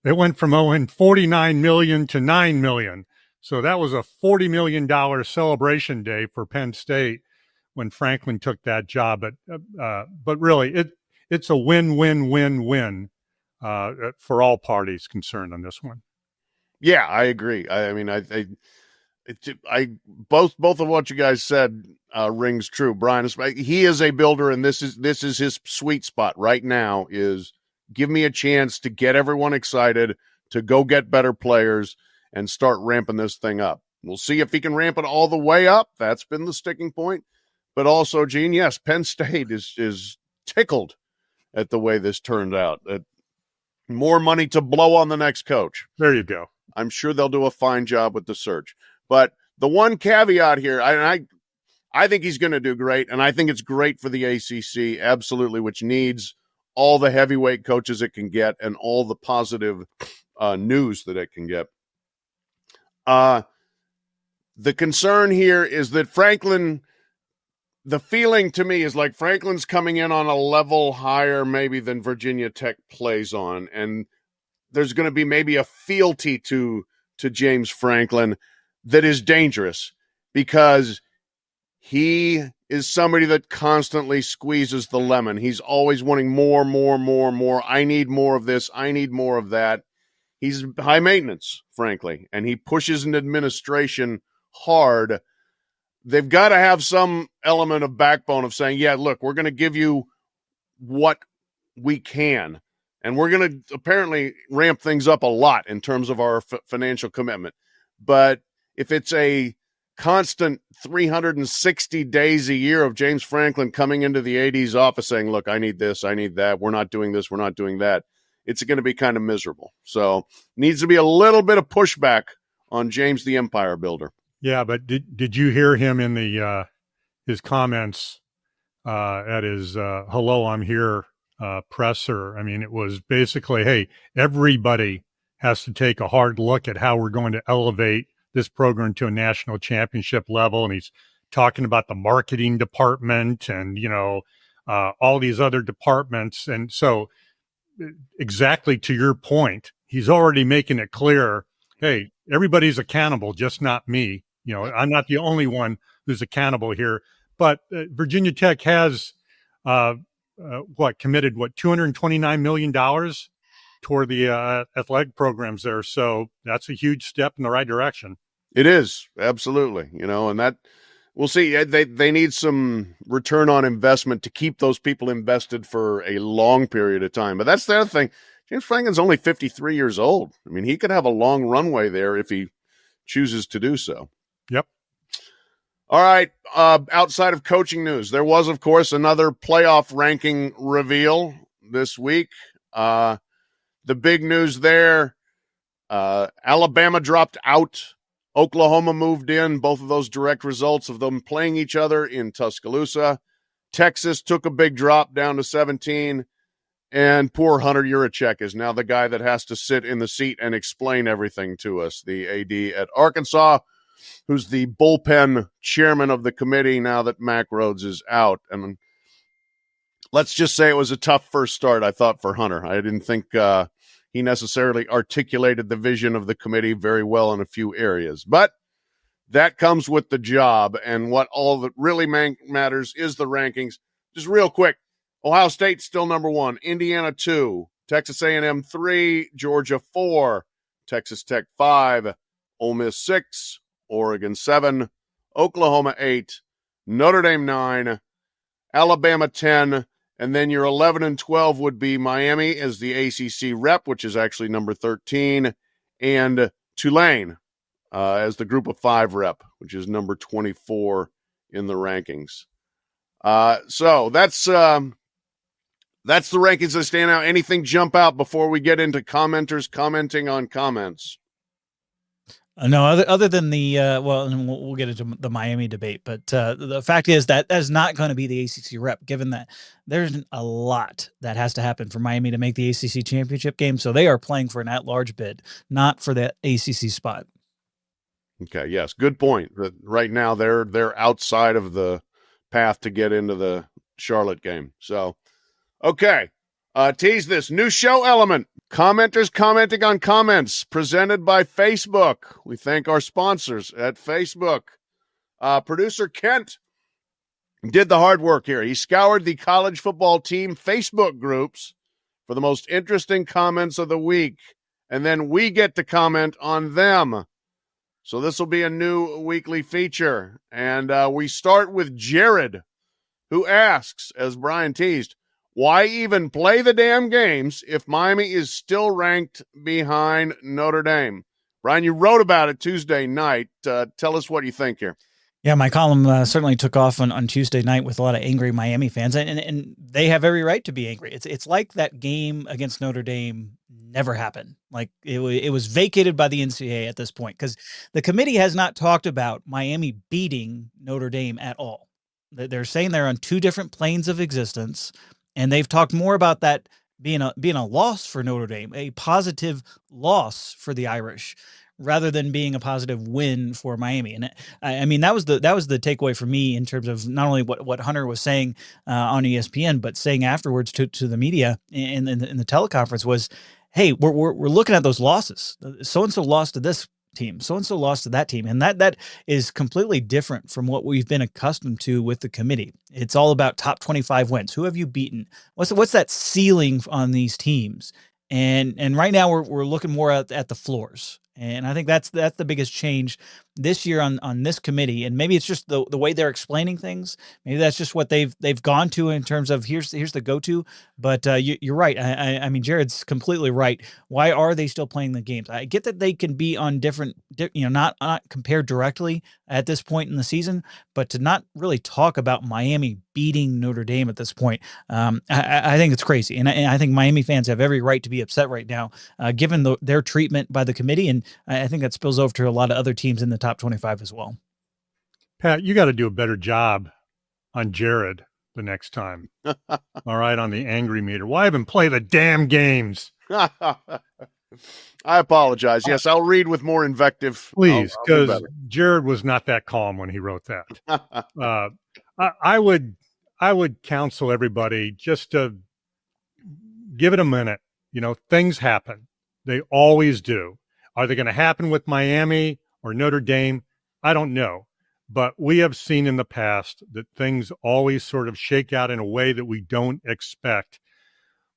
owing $49 million to $9 million. So that was a $40 million celebration day for Penn State when Franklin took that job. But really, it's a win-win-win-win for all parties concerned on this one. Yeah, I agree. I mean, both of what you guys said rings true. Brian, he is a builder, and this is his sweet spot right now. Is give me a chance to get everyone excited, to go get better players, and start ramping this thing up. We'll see if he can ramp it all the way up. That's been the sticking point. But also, Gene, yes, Penn State is tickled at the way this turned out. More money to blow on the next coach. There you go. I'm sure they'll do a fine job with the search. But the one caveat here, I think he's going to do great, and I think it's great for the ACC, absolutely, which needs all the heavyweight coaches it can get and all the positive news that it can get. The concern here is that Franklin, the feeling to me is like Franklin's coming in on a level higher maybe than Virginia Tech plays on, and there's going to be maybe a fealty to James Franklin that is dangerous because he is somebody that constantly squeezes the lemon. He's always wanting more. I need more of this. I need more of that. He's high maintenance, frankly, and he pushes an administration hard. They've got to have some element of backbone of saying, yeah, look, we're going to give you what we can, and we're going to apparently ramp things up a lot in terms of our financial commitment. But if it's a constant 360 days a year of James Franklin coming into the AD's office saying, look, I need this, I need that, we're not doing this, we're not doing that, it's going to be kind of miserable. So needs to be a little bit of pushback on James the Empire Builder. Yeah, but did you hear him in the his comments at his hello, I'm here presser? I mean, it was basically, hey, everybody has to take a hard look at how we're going to elevate this program to a national championship level. And he's talking about the marketing department and, all these other departments. And so exactly to your point, he's already making it clear, hey, everybody's accountable, just not me. I'm not the only one who's accountable here. But Virginia Tech has committed $229 million toward the athletic programs there. So that's a huge step in the right direction. It is, absolutely. And that we'll see. They need some return on investment to keep those people invested for a long period of time. But that's the other thing. James Franklin's only 53 years old. I mean, he could have a long runway there if he chooses to do so. Yep. All right. Outside of coaching news, there was, of course, another playoff ranking reveal this week. The big news there, Alabama dropped out. Oklahoma moved in. Both of those direct results of them playing each other in Tuscaloosa. Texas took a big drop down to 17. And poor Hunter Yurachek is now the guy that has to sit in the seat and explain everything to us, the AD at Arkansas, who's the bullpen chairman of the committee now that Mack Rhodes is out. And let's just say it was a tough first start, I thought, for Hunter. I didn't think he necessarily articulated the vision of the committee very well in a few areas. But that comes with the job, and what all that really matters is the rankings. Just real quick, Ohio State still number 1, Indiana 2, Texas A&M 3, Georgia 4, Texas Tech 5, Ole Miss 6, Oregon 7, Oklahoma 8, Notre Dame 9, Alabama 10, and then your 11 and 12 would be Miami as the ACC rep, which is actually number 13, and Tulane as the group of 5 rep, which is number 24 in the rankings. So that's the rankings that stand out. Anything jump out before we get into commenters commenting on comments? No, other than the and we'll get into the Miami debate, but the fact is that is not going to be the ACC rep, given that there's a lot that has to happen for Miami to make the ACC championship game. So they are playing for an at-large bid, not for the ACC spot. Okay, yes, good point. That right now they're outside of the path to get into the Charlotte game. So, okay, tease this new show element. Commenters commenting on comments presented by Facebook. We thank our sponsors at Facebook. Producer Kent did the hard work here. He scoured the college football team Facebook groups for the most interesting comments of the week, and then we get to comment on them. So this will be a new weekly feature. And we start with Jared, who asks, as Brian teased, why even play the damn games if Miami is still ranked behind Notre Dame? Brian, you wrote about it Tuesday night. Tell us what you think here. Yeah, my column certainly took off on Tuesday night with a lot of angry Miami fans, and they have every right to be angry. It's like that game against Notre Dame never happened. Like it was vacated by the NCAA at this point because the committee has not talked about Miami beating Notre Dame at all. They're saying they're on 2 different planes of existence. And they've talked more about that being a loss for Notre Dame, a positive loss for the Irish, rather than being a positive win for Miami. And I mean, that was the takeaway for me in terms of not only what Hunter was saying on ESPN, but saying afterwards to the media in the teleconference was, hey, we're looking at those losses. So and so lost to this team, so and so lost to that team, and that is completely different from what we've been accustomed to with the committee. It's all about top 25 wins. Who have you beaten? What's that ceiling on these teams? And right now we're looking more at the floors. And I think that's the biggest change this year on this committee. And maybe it's just the way they're explaining things. Maybe that's just what they've gone to in terms of here's the go-to. But you're right. I mean, Jared's completely right. Why are they still playing the games? I get that they can be on different, not compared directly at this point in the season, but to not really talk about Miami beating Notre Dame at this point, I think it's crazy. And I think Miami fans have every right to be upset right now, given their treatment by the committee. And I think that spills over to a lot of other teams in the top 25 as well. Pat, you got to do a better job on Jared the next time. All right, on the angry meter. Why even play the damn games? I apologize. Yes, I'll read with more invective. Please, because Jared was not that calm when he wrote that. I would counsel everybody just to give it a minute. Things happen. They always do. Are they going to happen with Miami or Notre Dame? I don't know. but we have seen in the past that things always sort of shake out in a way that we don't expect.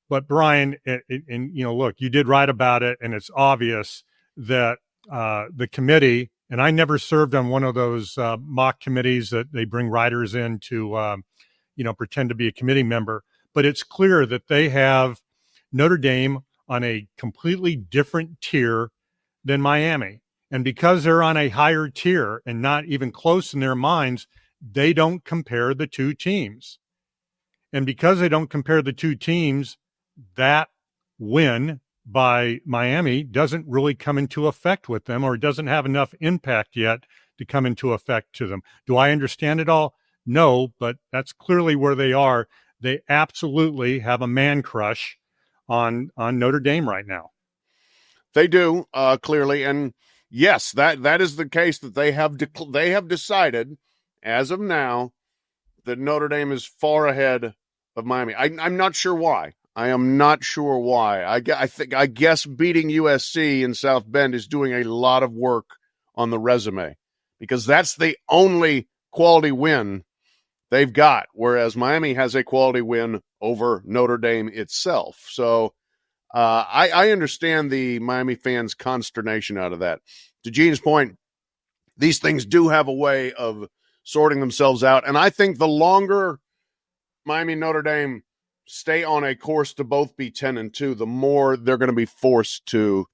But Brian, and look, you did write about it, and it's obvious that the committee, and I never served on one of those mock committees that they bring writers in to, pretend to be a committee member. But it's clear that they have Notre Dame on a completely different tier than Miami. And because they're on a higher tier and not even close in their minds, they don't compare the two teams. And because they don't compare the two teams, that win by Miami doesn't really come into effect with them, or doesn't have enough impact yet to come into effect to them. Do I understand it all? No, but that's clearly where they are. They absolutely have a man crush on Notre Dame right now. They do, clearly, and yes, that is the case, that they have decided as of now that Notre Dame is far ahead of Miami. I'm not sure why. I am not sure why. I guess beating USC in South Bend is doing a lot of work on the resume, because that's the only quality win they've got, whereas Miami has a quality win over Notre Dame itself. So I understand the Miami fans' consternation out of that. To Gene's point, these things do have a way of sorting themselves out, and I think the longer Miami and Notre Dame stay on a course to both be 10-2, the more they're going to be forced to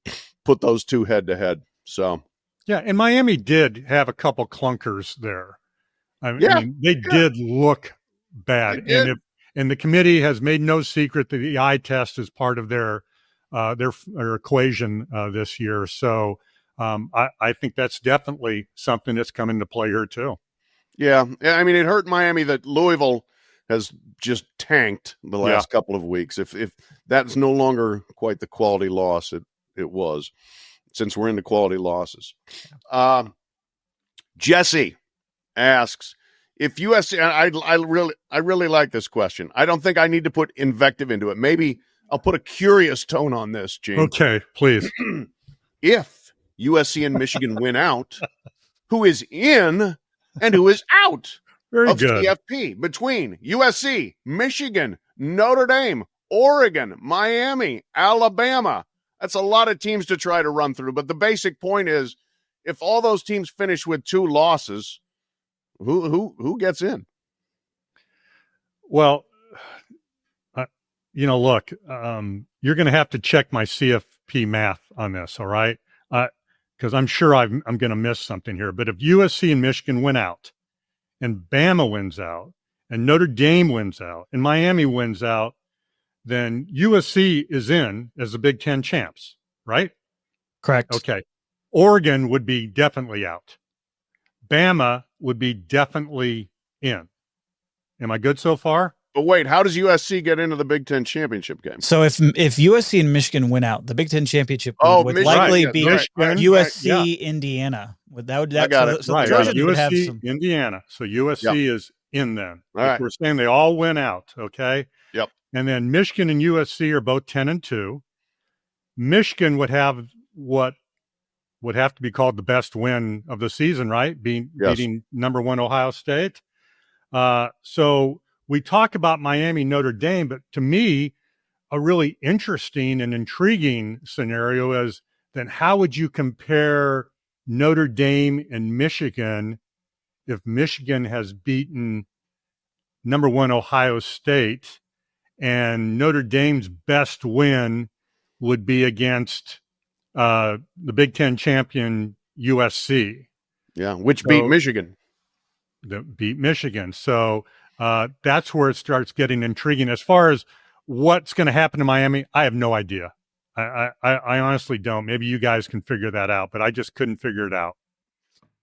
put those two head-to-head. So, yeah, and Miami did have a couple clunkers there. I mean, they did look bad, and the committee has made no secret that the eye test is part of their equation this year. So I think that's definitely something that's come into play here too. Yeah, I mean, it hurt Miami that Louisville has just tanked the last couple of weeks. If that's no longer quite the quality loss it was, since we're into quality losses. Jesse asks, if USC, I really like this question. I don't think I need to put invective into it. Maybe I'll put a curious tone on this, Gene. Okay, please. If USC and Michigan win out, who is in and who is out Very of good. CFP between USC, Michigan, Notre Dame, Oregon, Miami, Alabama? That's a lot of teams to try to run through. But the basic point is, if all those teams finish with 2 losses, who gets in? Well, look, you're going to have to check my CFP math on this, all right? Because I'm sure I'm going to miss something here. But if USC and Michigan win out, and Bama wins out, and Notre Dame wins out, and Miami wins out, then USC is in as the Big Ten champs, right? Correct. Okay. Oregon would be definitely out. Bama would be definitely in. Am I good so far? But wait, how does USC get into the Big Ten championship game? So if USC and Michigan win out, the Big Ten championship would likely be USC, Indiana. USC, would have some... Indiana. So USC is in then. All right. We're saying they all win out, okay? Yep. And then Michigan and USC are both 10-2. Michigan would have what would have to be called the best win of the season, right? Beating number 1 Ohio State. So we talk about Miami, Notre Dame, but to me, a really interesting and intriguing scenario is then how would you compare Notre Dame and Michigan if Michigan has beaten number 1 Ohio State, and Notre Dame's best win would be against the Big Ten champion USC. Yeah, which beat Michigan. Beat Michigan. So that's where it starts getting intriguing. As far as what's going to happen to Miami, I have no idea. I honestly don't. Maybe you guys can figure that out, but I just couldn't figure it out.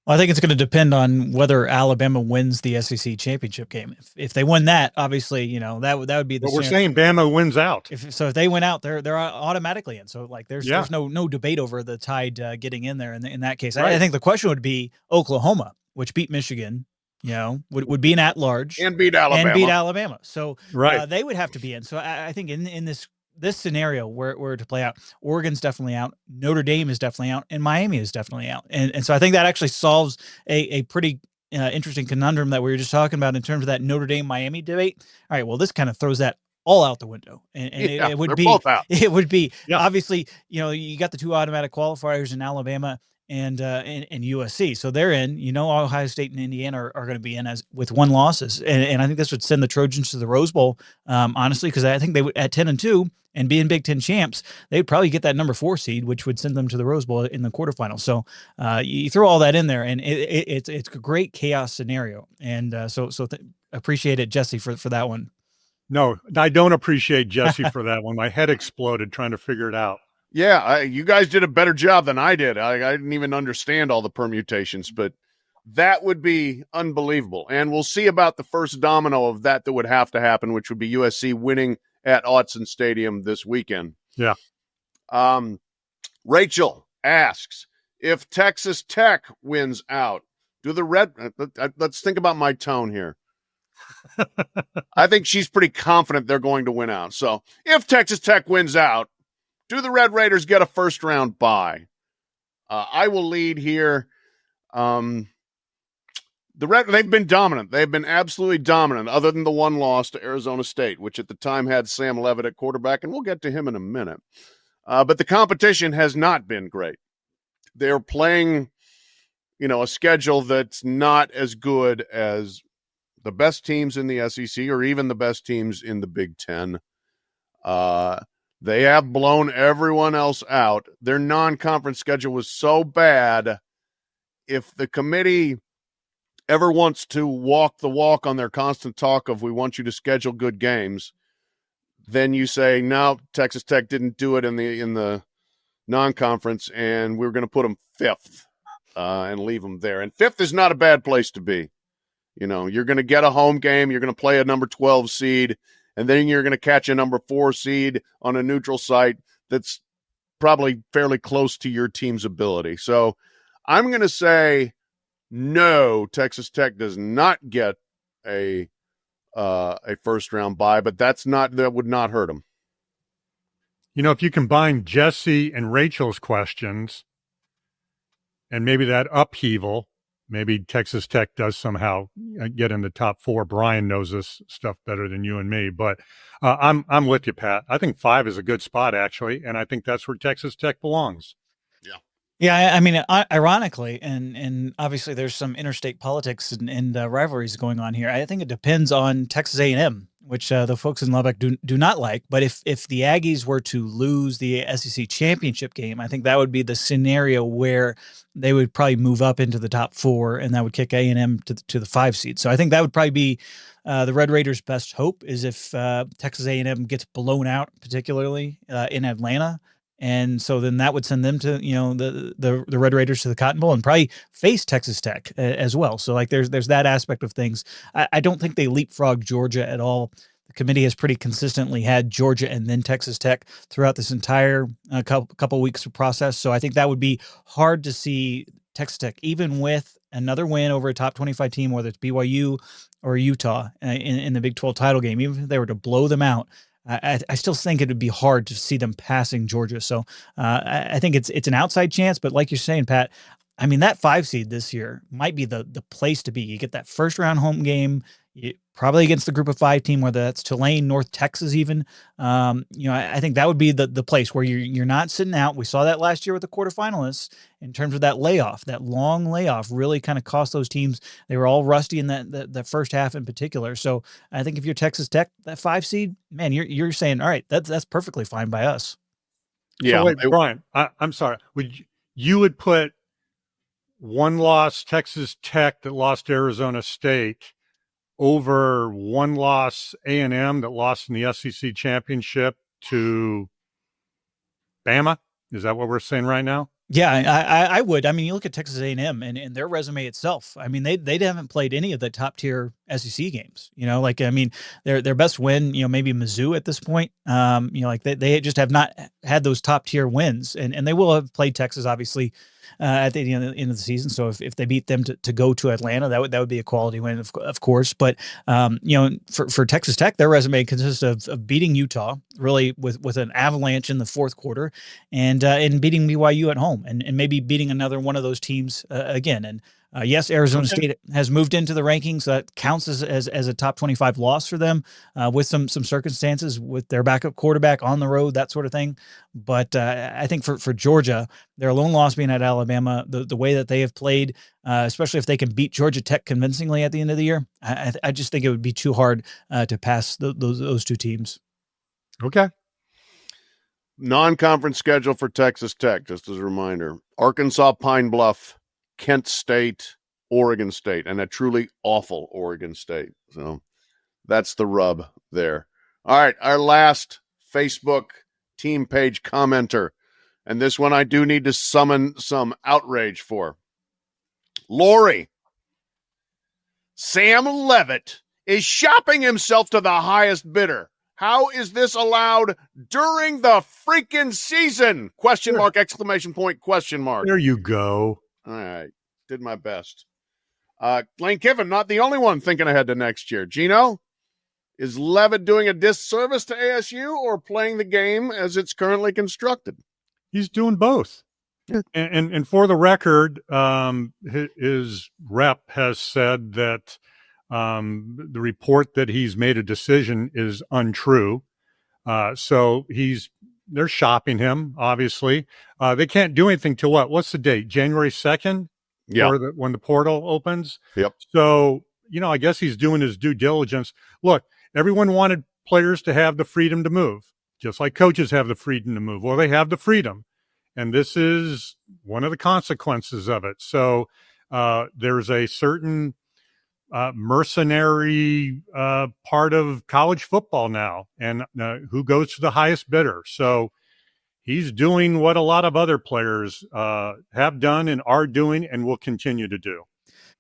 Well, I think it's going to depend on whether Alabama wins the SEC championship game. If they win that, obviously, that would be the. But we're saying Bama wins out. If they win out, they're automatically in. So there's no debate over the Tide getting in there. In that case, right. I think the question would be Oklahoma, which beat Michigan. Would be an at-large and beat Alabama. So right. They would have to be in. So I think in this scenario where to play out, Oregon's definitely out, Notre Dame is definitely out, and Miami is definitely out. And so I think that actually solves a pretty interesting conundrum that we were just talking about in terms of that Notre Dame Miami debate. All right, well, this kind of throws that all out the window, and it would they're be both out. It would be Yeah. obviously, you got the 2 automatic qualifiers in Alabama and USC, so they're in. Ohio State and Indiana are going to be in as with 1 losses, and I think this would send the Trojans to the Rose Bowl, honestly, because I think they would at 10-2 and being Big Ten champs, they'd probably get that number 4 seed, which would send them to the Rose Bowl in the quarterfinals. So you throw all that in there, and it's a great chaos scenario, and appreciate it, Jesse, for that one. No, I don't appreciate Jesse for that one. My head exploded trying to figure it out. Yeah, you guys did a better job than I did. I didn't even understand all the permutations, but that would be unbelievable. And we'll see about the first domino of that would have to happen, which would be USC winning at Autzen Stadium this weekend. Yeah. Rachel asks, if Texas Tech wins out, let's think about my tone here. I think she's pretty confident they're going to win out. So if Texas Tech wins out, do the Red Raiders get a first-round bye? I will lead here. They've been dominant. They've been absolutely dominant, other than the 1 loss to Arizona State, which at the time had Sam Levitt at quarterback, and we'll get to him in a minute. But the competition has not been great. They're playing, a schedule that's not as good as the best teams in the SEC or even the best teams in the Big Ten. They have blown everyone else out. Their non-conference schedule was so bad. If the committee ever wants to walk the walk on their constant talk of we want you to schedule good games, then you say, no, Texas Tech didn't do it in the non-conference, and we're going to put them 5th and leave them there. And 5th is not a bad place to be. You're going to get a home game. You're going to play a number 12 seed, and then you're going to catch a number 4 seed on a neutral site that's probably fairly close to your team's ability. So I'm going to say no, Texas Tech does not get a first-round bye, but that would not hurt them. If you combine Jesse and Rachel's questions and maybe that upheaval, maybe Texas Tech does somehow get in the top 4. Brian knows this stuff better than you and me, but I'm with you, Pat. I think 5 is a good spot, actually, and I think that's where Texas Tech belongs. Yeah, I mean, ironically, and obviously there's some interstate politics and rivalries going on here. I think it depends on Texas A&M, which the folks in Lubbock do not like. But if the Aggies were to lose the SEC championship game, I think that would be the scenario where they would probably move up into the top 4, and that would kick A&M to the 5 seed. So I think that would probably be the Red Raiders' best hope, is if Texas A&M gets blown out, particularly in Atlanta. And so then that would send them to, the Red Raiders to the Cotton Bowl and probably face Texas Tech as well. So there's that aspect of things. I don't think they leapfrog Georgia at all. The committee has pretty consistently had Georgia and then Texas Tech throughout this entire couple weeks of process. So I think that would be hard to see Texas Tech, even with another win over a top 25 team, whether it's BYU or Utah in the Big 12 title game, even if they were to blow them out. I still think it would be hard to see them passing Georgia. So I think it's an outside chance, but like you're saying, Pat, I mean, that 5 seed this year might be the place to be. You get that first round home game, probably against the group of 5 team, whether that's Tulane, North Texas even. I think that would be the place where you're not sitting out. We saw that last year with the quarterfinalists in terms of that layoff. That long layoff really kind of cost those teams. They were all rusty in that first half in particular. So I think if you're Texas Tech, that 5 seed, man, you're saying, all right, that's perfectly fine by us. Yeah. So wait, Brian, I'm sorry. You would put 1 loss Texas Tech that lost Arizona State over 1 loss A&M that lost in the SEC championship to Bama? Is that what we're saying right now? Yeah, I would. I mean, you look at Texas A&M and their resume itself. I mean, they haven't played any of the top tier SEC games. Their best win, maybe Mizzou at this point. They just have not had those top tier wins, and they will have played Texas obviously at the end of the season. So if they beat them to go to Atlanta, that would be a quality win, of course. But for Texas Tech, their resume consists of beating Utah really with an avalanche in the fourth quarter, and beating BYU at home, and maybe beating another one of those teams again. And Yes, Arizona State has moved into the rankings. So that counts as a top 25 loss for them, with some circumstances with their backup quarterback on the road, that sort of thing. But I think for Georgia, their lone loss being at Alabama, the way that they have played, especially if they can beat Georgia Tech convincingly at the end of the year, I just think it would be too hard to pass those two teams. Okay. Non-conference schedule for Texas Tech, just as a reminder: Arkansas, Pine Bluff, Kent State, Oregon State, and a truly awful Oregon State. So that's the rub there. All right, our last Facebook team page commenter, and this one I do need to summon some outrage for. Lori, Sam Levitt is shopping himself to the highest bidder. How is this allowed during the freaking season? Question mark, exclamation point, question mark. There you go. All right. Did my best. Lane Kiffin, not the only one thinking ahead to next year. Gino, is Levitt doing a disservice to ASU or playing the game as it's currently constructed? He's doing both. Yeah. And for the record, his rep has said that the report that he's made a decision is untrue. So they're shopping him, obviously. They can't do anything till what? What's the date? January 2nd? Yeah. When the portal opens? Yep. So, I guess he's doing his due diligence. Look, everyone wanted players to have the freedom to move, just like coaches have the freedom to move. Well, they have the freedom. And this is one of the consequences of it. So there's a certain mercenary part of college football now, and who goes to the highest bidder. So he's doing what a lot of other players have done and are doing and will continue to do.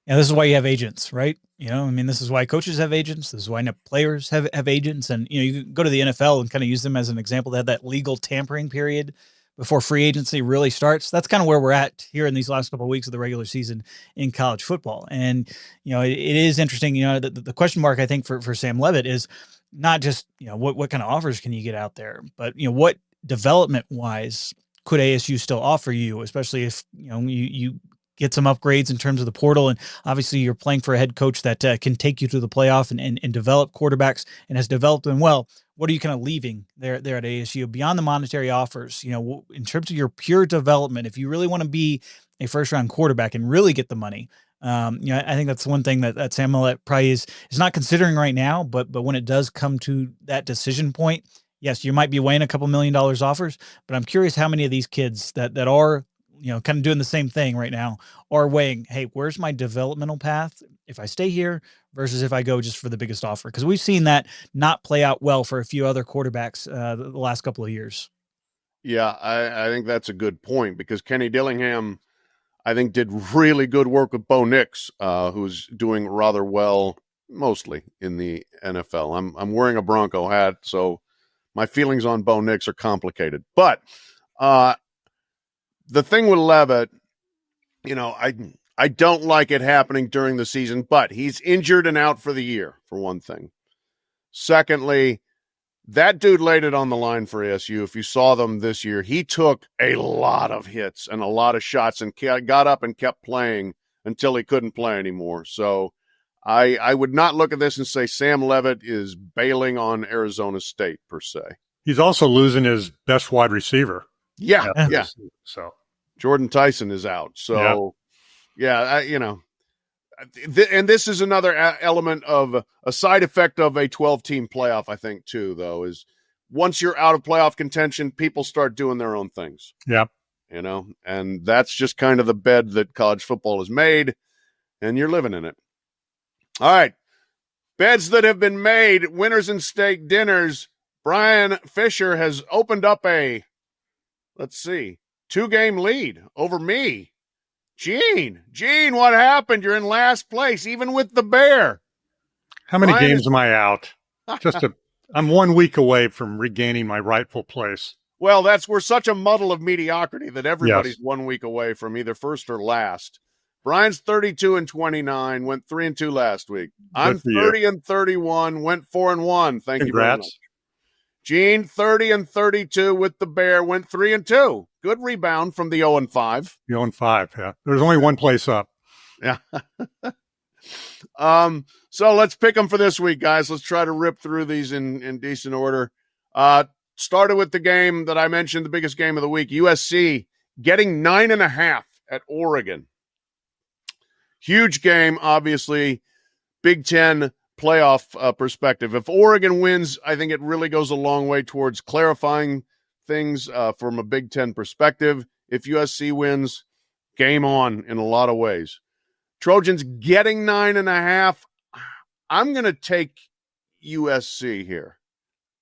And this is why you have agents, right? This is why coaches have agents. This is why players have agents. And, you go to the NFL and kind of use them as an example. They have that legal tampering period before free agency really starts. That's kind of where we're at here in these last couple of weeks of the regular season in college football. And, it is interesting, the question mark, I think, for Sam Levitt is not just, what kind of offers can you get out there, but, what development wise could ASU still offer you, especially if, you get some upgrades in terms of the portal. And obviously you're playing for a head coach that can take you to the playoff and develop quarterbacks and has developed them well. What are you kind of leaving there at ASU beyond the monetary offers? In terms of your pure development, if you really want to be a first round quarterback and really get the money, I think that's one thing that Sam Levitt probably is not considering right now, but when it does come to that decision point, yes, you might be weighing a couple $1 million offers, but I'm curious how many of these kids that are, kind of doing the same thing right now are weighing, hey, where's my developmental path if I stay here versus if I go just for the biggest offer? Because we've seen that not play out well for a few other quarterbacks the last couple of years. Yeah, I think that's a good point, because Kenny Dillingham, I think, did really good work with Bo Nix, who's doing rather well mostly in the NFL. I'm wearing a Bronco hat, so my feelings on Bo Nix are complicated. But the thing with Levitt, I don't like it happening during the season, but he's injured and out for the year, for one thing. Secondly, that dude laid it on the line for ASU. If you saw them this year, he took a lot of hits and a lot of shots and got up and kept playing until he couldn't play anymore. So I would not look at this and say Sam Levitt is bailing on Arizona State, per se. He's also losing his best wide receiver. Yeah. So Jordan Tyson is out. So, and this is another element of a side effect of a 12-team playoff, I think, too, though, is once you're out of playoff contention, people start doing their own things. Yeah. And that's just kind of the bed that college football has made, and you're living in it. All right. Beds that have been made, winners and steak dinners. Brian Fisher has opened up a 2-game lead over me. Gene, what happened? You're in last place, even with the Bear. How many games am I out? I'm 1 week away from regaining my rightful place. Well, we're such a muddle of mediocrity that everybody's 1 week away from either first or last. Brian's 32-29, went 3-2 last week. I'm 30-31, went 4-1. Thank you very much. Gene, 30-32 with the Bear, went 3-2. Good rebound from the 0-5. The 0-5, yeah. There's only one place up. Yeah. So let's pick them for this week, guys. Let's try to rip through these in decent order. Started with the game that I mentioned, the biggest game of the week, USC getting 9.5 at Oregon. Huge game, obviously. Big Ten playoff perspective. If Oregon wins, I think it really goes a long way towards clarifying things from a Big Ten perspective. If USC wins, game on in a lot of ways. Trojans getting 9.5. I'm going to take USC here.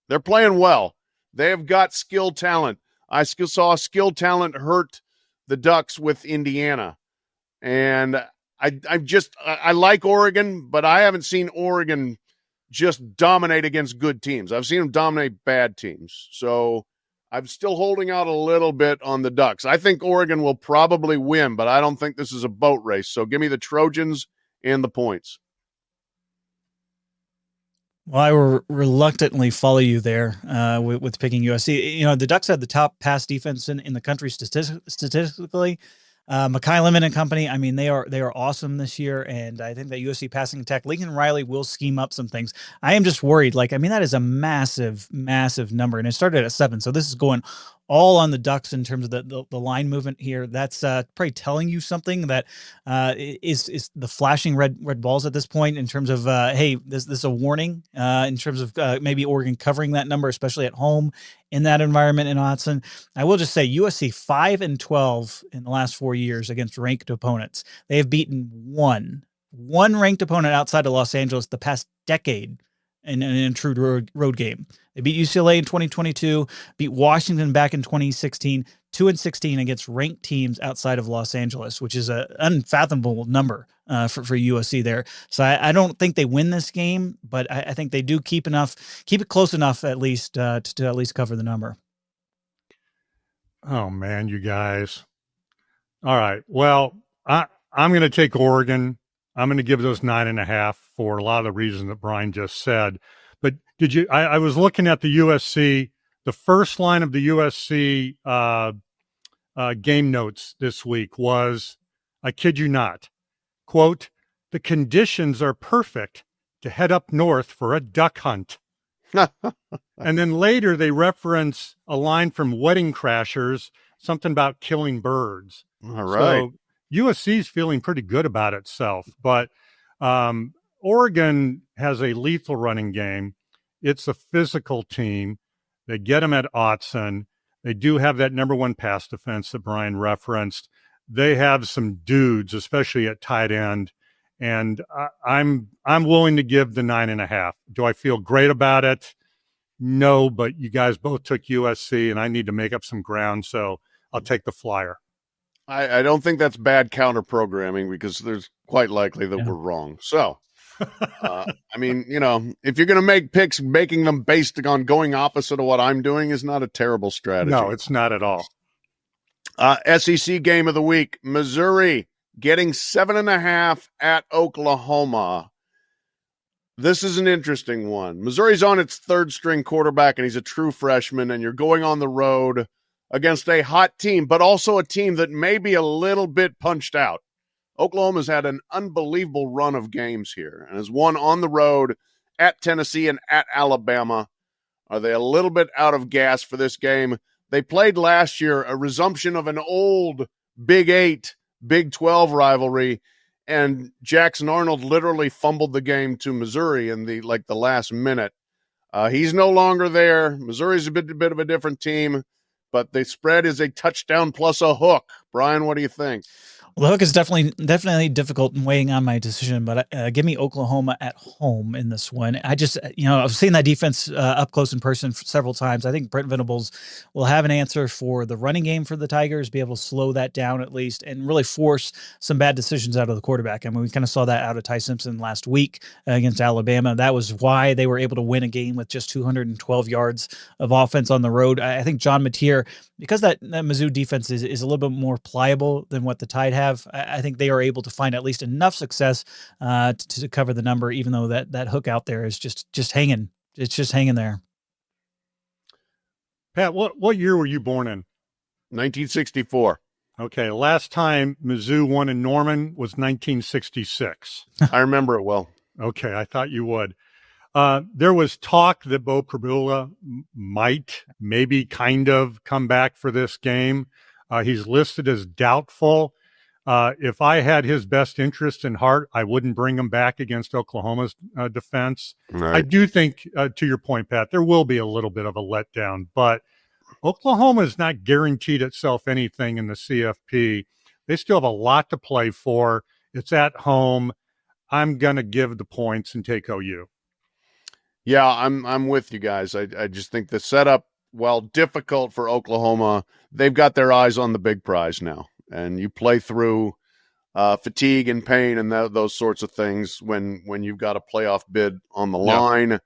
They're playing well. They have got skill talent. I saw skill talent hurt the Ducks with Indiana. And I like Oregon, but I haven't seen Oregon just dominate against good teams. I've seen them dominate bad teams. So I'm still holding out a little bit on the Ducks. I think Oregon will probably win, but I don't think this is a boat race. So give me the Trojans and the points. Well, I will reluctantly follow you there with picking USC. You know, the Ducks had the top pass defense in the country statistically. McKay and company, I mean, they are awesome this year, and I think that USC passing attack, Lincoln Riley will scheme up some things. I am just worried. Like, I mean, that is a massive, massive number, and it started at 7, so this is going all on the Ducks in terms of the line movement here. That's probably telling you something that is the flashing red balls at this point in terms of hey, this is a warning in terms of maybe Oregon covering that number, especially at home in that environment in Autzen. I will just say USC 5-12 in the last 4 years against ranked opponents. They have beaten one ranked opponent outside of Los Angeles the past decade in a true road game. They beat UCLA in 2022, beat Washington back in 2016, 2-16 against ranked teams outside of Los Angeles, which is an unfathomable number for USC there. So I don't think they win this game, but I think they do keep it close enough at least to at least cover the number. Oh man, you guys. All right. Well, I'm going to take Oregon. I'm going to give those 9.5 for a lot of the reasons that Brian just said. But I was looking at the USC, the first line of the USC game notes this week was, I kid you not, quote, "The conditions are perfect to head up north for a duck hunt." And then later they reference a line from Wedding Crashers, something about killing birds. All right. So USC's feeling pretty good about itself, but Oregon has a lethal running game. It's a physical team. They get them at Autzen. They do have that number one pass defense that Brian referenced. They have some dudes, especially at tight end, and I'm willing to give the 9.5. Do I feel great about it? No, but you guys both took USC, and I need to make up some ground, so I'll take the flyer. I don't think that's bad counter programming because there's quite likely that we're wrong. So, I mean, you know, if you're going to make picks, making them based on going opposite of what I'm doing is not a terrible strategy. No, it's not at all. SEC game of the week, Missouri getting 7.5 at Oklahoma. This is an interesting one. Missouri's on its third string quarterback, and he's a true freshman, and you're going on the road against a hot team, but also a team that may be a little bit punched out. Oklahoma's had an unbelievable run of games here and has won on the road at Tennessee and at Alabama. Are they a little bit out of gas for this game? They played last year a resumption of an old Big 8, Big 12 rivalry, and Jackson Arnold literally fumbled the game to Missouri in the last minute. He's no longer there. Missouri's a bit of a different team, but the spread is a touchdown plus a hook. Brian, what do you think? Well, the hook is definitely difficult in weighing on my decision, but give me Oklahoma at home in this one. I just, I've seen that defense up close in person several times. I think Brent Venables will have an answer for the running game for the Tigers, be able to slow that down at least, and really force some bad decisions out of the quarterback. I mean, we kind of saw that out of Ty Simpson last week against Alabama. That was why they were able to win a game with just 212 yards of offense on the road. I think John Mateer, because that Mizzou defense is a little bit more pliable than what the Tide have, I think they are able to find at least enough success to cover the number, even though that hook out there is just hanging. It's just hanging there. Pat, what year were you born in? 1964. Okay, last time Mizzou won in Norman was 1966. I remember it well. Okay, I thought you would. There was talk that Bo Prabula might maybe kind of come back for this game. He's listed as doubtful. If I had his best interest in heart, I wouldn't bring him back against Oklahoma's defense. Right. I do think, to your point, Pat, there will be a little bit of a letdown, but Oklahoma is not guaranteed itself anything in the CFP. They still have a lot to play for. It's at home. I'm going to give the points and take OU. Yeah, I'm with you guys. I just think the setup, while difficult for Oklahoma, they've got their eyes on the big prize now. And you play through fatigue and pain and those sorts of things when you've got a playoff bid on the line.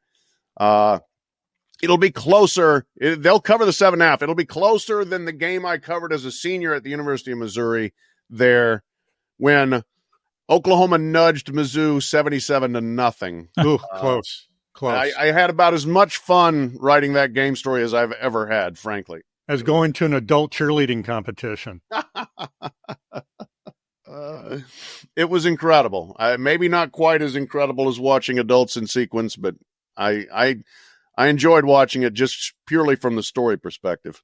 It'll be closer. They'll cover the 7.5. It'll be closer than the game I covered as a senior at the University of Missouri there when Oklahoma nudged Mizzou 77-0. Ooh, close. I had about as much fun writing that game story as I've ever had, frankly. As going to an adult cheerleading competition. It was incredible. Maybe not quite as incredible as watching adults in sequence, but I enjoyed watching it just purely from the story perspective.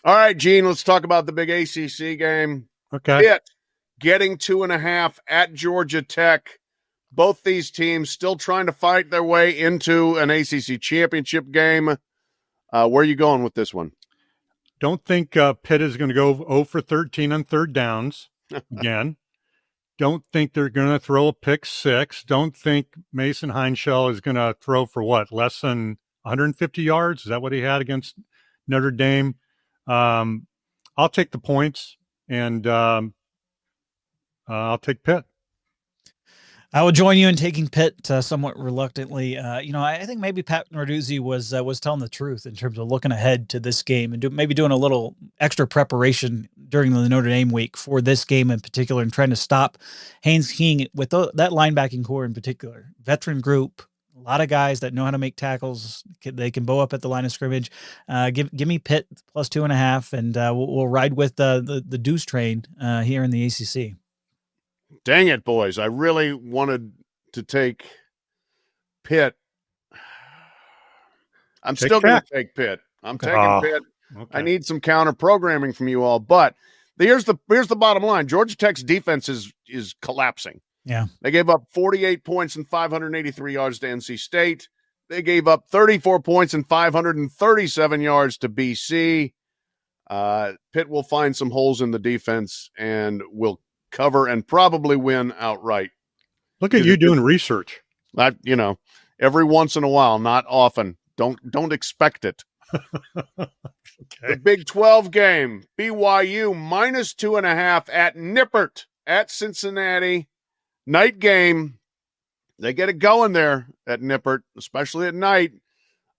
All right, Gene, let's talk about the big ACC game. Okay. Pitt getting 2.5 at Georgia Tech. Both these teams still trying to fight their way into an ACC championship game. Where are you going with this one? Don't think Pitt is going to go 0 for 13 on third downs again. Don't think they're going to throw a pick six. Don't think Mason Heinschel is going to throw for less than 150 yards? Is that what he had against Notre Dame? I'll take the points, and I'll take Pitt. I will join you in taking Pitt somewhat reluctantly. I think maybe Pat Narduzzi was telling the truth in terms of looking ahead to this game and maybe doing a little extra preparation during the Notre Dame week for this game in particular and trying to stop Haynes King with that linebacking core in particular. Veteran group, a lot of guys that know how to make tackles. They can bow up at the line of scrimmage. Give me Pitt plus 2.5, and we'll ride with the Deuce train here in the ACC. Dang it, boys. I really wanted to take Pitt. I'm still going to take Pitt. I'm taking Pitt. Okay. I need some counter programming from you all, but here's the bottom line. Georgia Tech's defense is collapsing. Yeah. They gave up 48 points and 583 yards to NC State. They gave up 34 points and 537 yards to BC. Pitt will find some holes in the defense and will cover and probably win outright. Look at you doing research. Every once in a while, not often. Don't expect it. Okay. The Big 12 game, BYU minus 2.5 at Nippert at Cincinnati. Night game. They get it going there at Nippert, especially at night.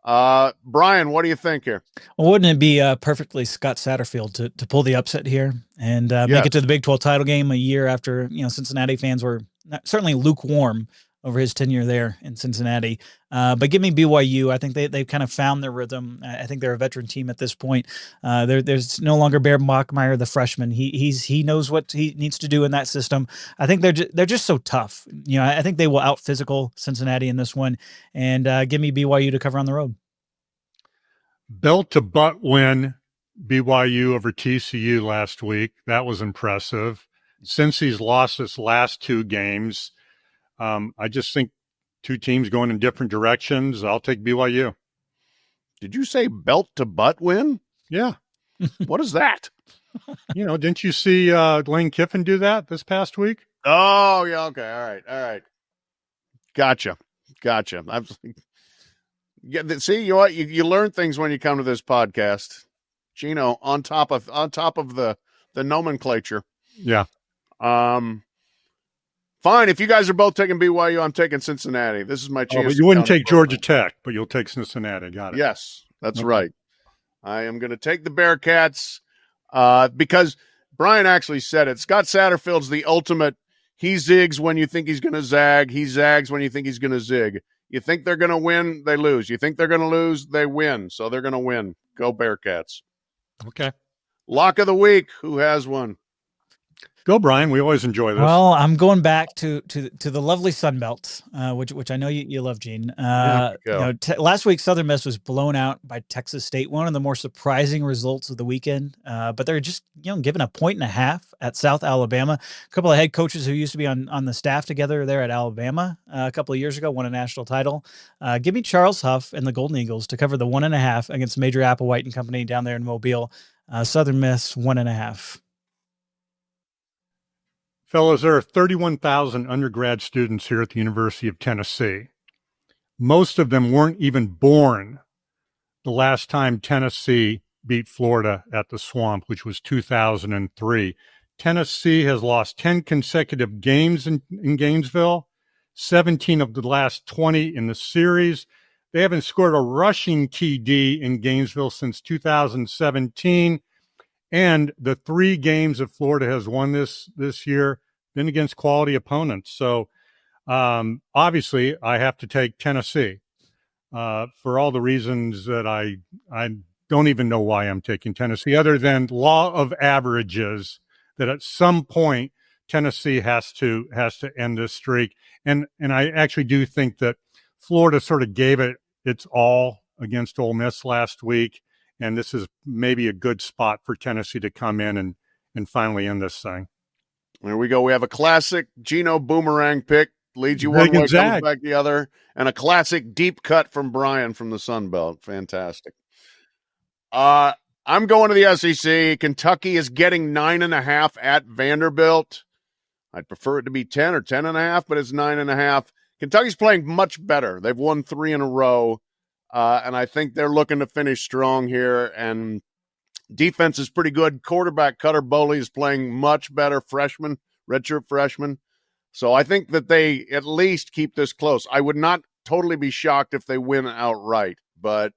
Brian, what do you think here? Well, wouldn't it be perfectly Scott Satterfield to pull the upset here and make it to the Big 12 title game a year after Cincinnati fans were certainly lukewarm over his tenure there in Cincinnati. But give me BYU. I think they've kind of found their rhythm. I think they're a veteran team at this point. There's no longer Bear Bachmeier, the freshman. He knows what he needs to do in that system. I think they're just so tough. I think they will out physical Cincinnati in this one, and give me BYU to cover on the road. Belt to butt win BYU over TCU last week. That was impressive. Since he's lost his last two games, I just think two teams going in different directions. I'll take BYU. Did you say belt to butt win? Yeah. What is that? Didn't you see Lane Kiffin do that this past week? Oh, yeah. Okay. All right. Gotcha. See, you learn things when you come to this podcast, Gino. On top of the nomenclature. Yeah. Fine. If you guys are both taking BYU, I'm taking Cincinnati. This is my chance. But you wouldn't take Georgia Tech, but you'll take Cincinnati. Got it. Yes, that's right. I am going to take the Bearcats because Brian actually said it. Scott Satterfield's the ultimate. He zigs when you think he's going to zag. He zags when you think he's going to zig. You think they're going to win, they lose. You think they're going to lose, they win. So they're going to win. Go Bearcats. Okay. Lock of the week. Who has one? Go, Brian. We always enjoy this. Well, I'm going back to the lovely Sun Belt, which I know you love, Gene. Last week Southern Miss was blown out by Texas State, one of the more surprising results of the weekend. But they're just given a 1.5 at South Alabama. A couple of head coaches who used to be on the staff together there at Alabama a couple of years ago won a national title. Give me Charles Huff and the Golden Eagles to cover the 1.5 against Major Applewhite and Company down there in Mobile. Southern Miss 1.5. Fellas, there are 31,000 undergrad students here at the University of Tennessee. Most of them weren't even born the last time Tennessee beat Florida at the Swamp, which was 2003. Tennessee has lost 10 consecutive games in Gainesville, 17 of the last 20 in the series. They haven't scored a rushing TD in Gainesville since 2017. And the 3 games that Florida has won this year been against quality opponents. So obviously I have to take Tennessee for all the reasons that I don't even know why I'm taking Tennessee, other than law of averages, that at some point Tennessee has to end this streak. And I actually do think that Florida sort of gave it its all against Ole Miss last week. And this is maybe a good spot for Tennessee to come in and finally end this thing. There we go. We have a classic Gino boomerang pick. Leads you one way, comes back the other. And a classic deep cut from Brian from the Sun Belt. Fantastic. I'm going to the SEC. Kentucky is getting 9.5 at Vanderbilt. I'd prefer it to be 10 or 10.5, but it's 9.5. Kentucky's playing much better. They've won 3 in a row. And I think they're looking to finish strong here. And defense is pretty good. Quarterback Cutter Boley is playing much better. Redshirt freshman. So I think that they at least keep this close. I would not totally be shocked if they win outright. But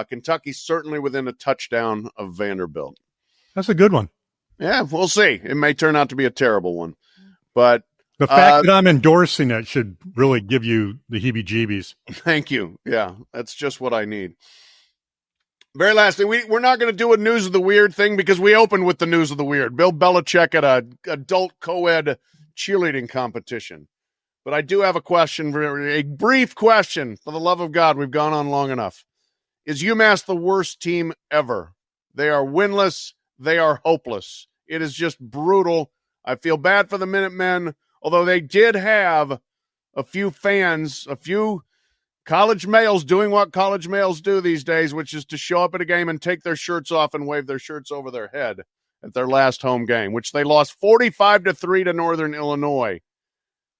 Kentucky's certainly within a touchdown of Vanderbilt. That's a good one. Yeah, we'll see. It may turn out to be a terrible one. But the fact that I'm endorsing it should really give you the heebie-jeebies. Thank you. Yeah, that's just what I need. Very last thing, we're not going to do a News of the Weird thing because we opened with the News of the Weird. Bill Bellichick at an adult co-ed cheerleading competition. But I do have a question, a brief question. For the love of God, we've gone on long enough. Is UMass the worst team ever? They are winless. They are hopeless. It is just brutal. I feel bad for the Minutemen, although they did have a few fans, a few college males doing what college males do these days, which is to show up at a game and take their shirts off and wave their shirts over their head at their last home game, which they lost 45-3 to Northern Illinois.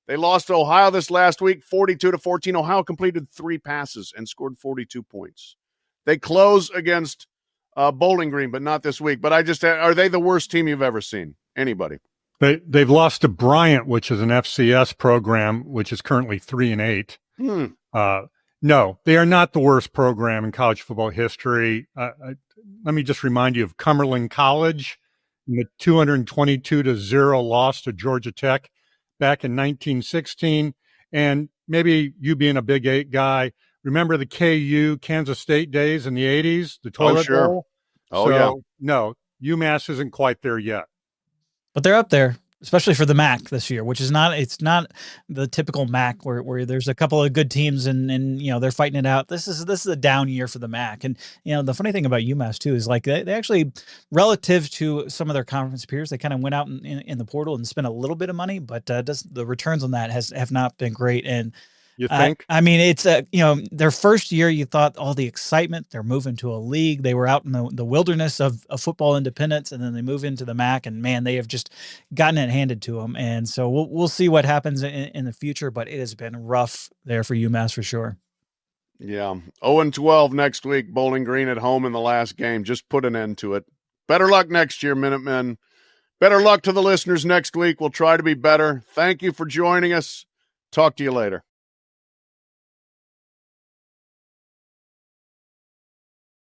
They lost to Ohio this last week, 42-14. Ohio completed 3 passes and scored 42 points. They close against Bowling Green, but not this week. But are they the worst team you've ever seen? Anybody? They've lost to Bryant, which is an FCS program, which is currently 3-8. No, they are not the worst program in college football history. Let me just remind you of Cumberland College, the 222-0 loss to Georgia Tech back in 1916. And maybe you being a Big 8 guy, remember the KU Kansas State days in the 80s, the toilet bowl? Yeah. No, UMass isn't quite there yet. But they're up there, especially for the MAC this year, which is it's not the typical MAC where there's a couple of good teams and they're fighting it out. This is a down year for the MAC. And the funny thing about UMass too is like they actually, relative to some of their conference peers, they kind of went out in the portal and spent a little bit of money, but the returns on that have not been great. And you think? I mean, it's their first year. You thought all the excitement. They're moving to a league. They were out in the wilderness of football independence, and then they move into the MAC. And man, they have just gotten it handed to them. And so we'll see what happens in the future. But it has been rough there for UMass for sure. Yeah, 0-12 next week. Bowling Green at home in the last game. Just put an end to it. Better luck next year, Minutemen. Better luck to the listeners next week. We'll try to be better. Thank you for joining us. Talk to you later.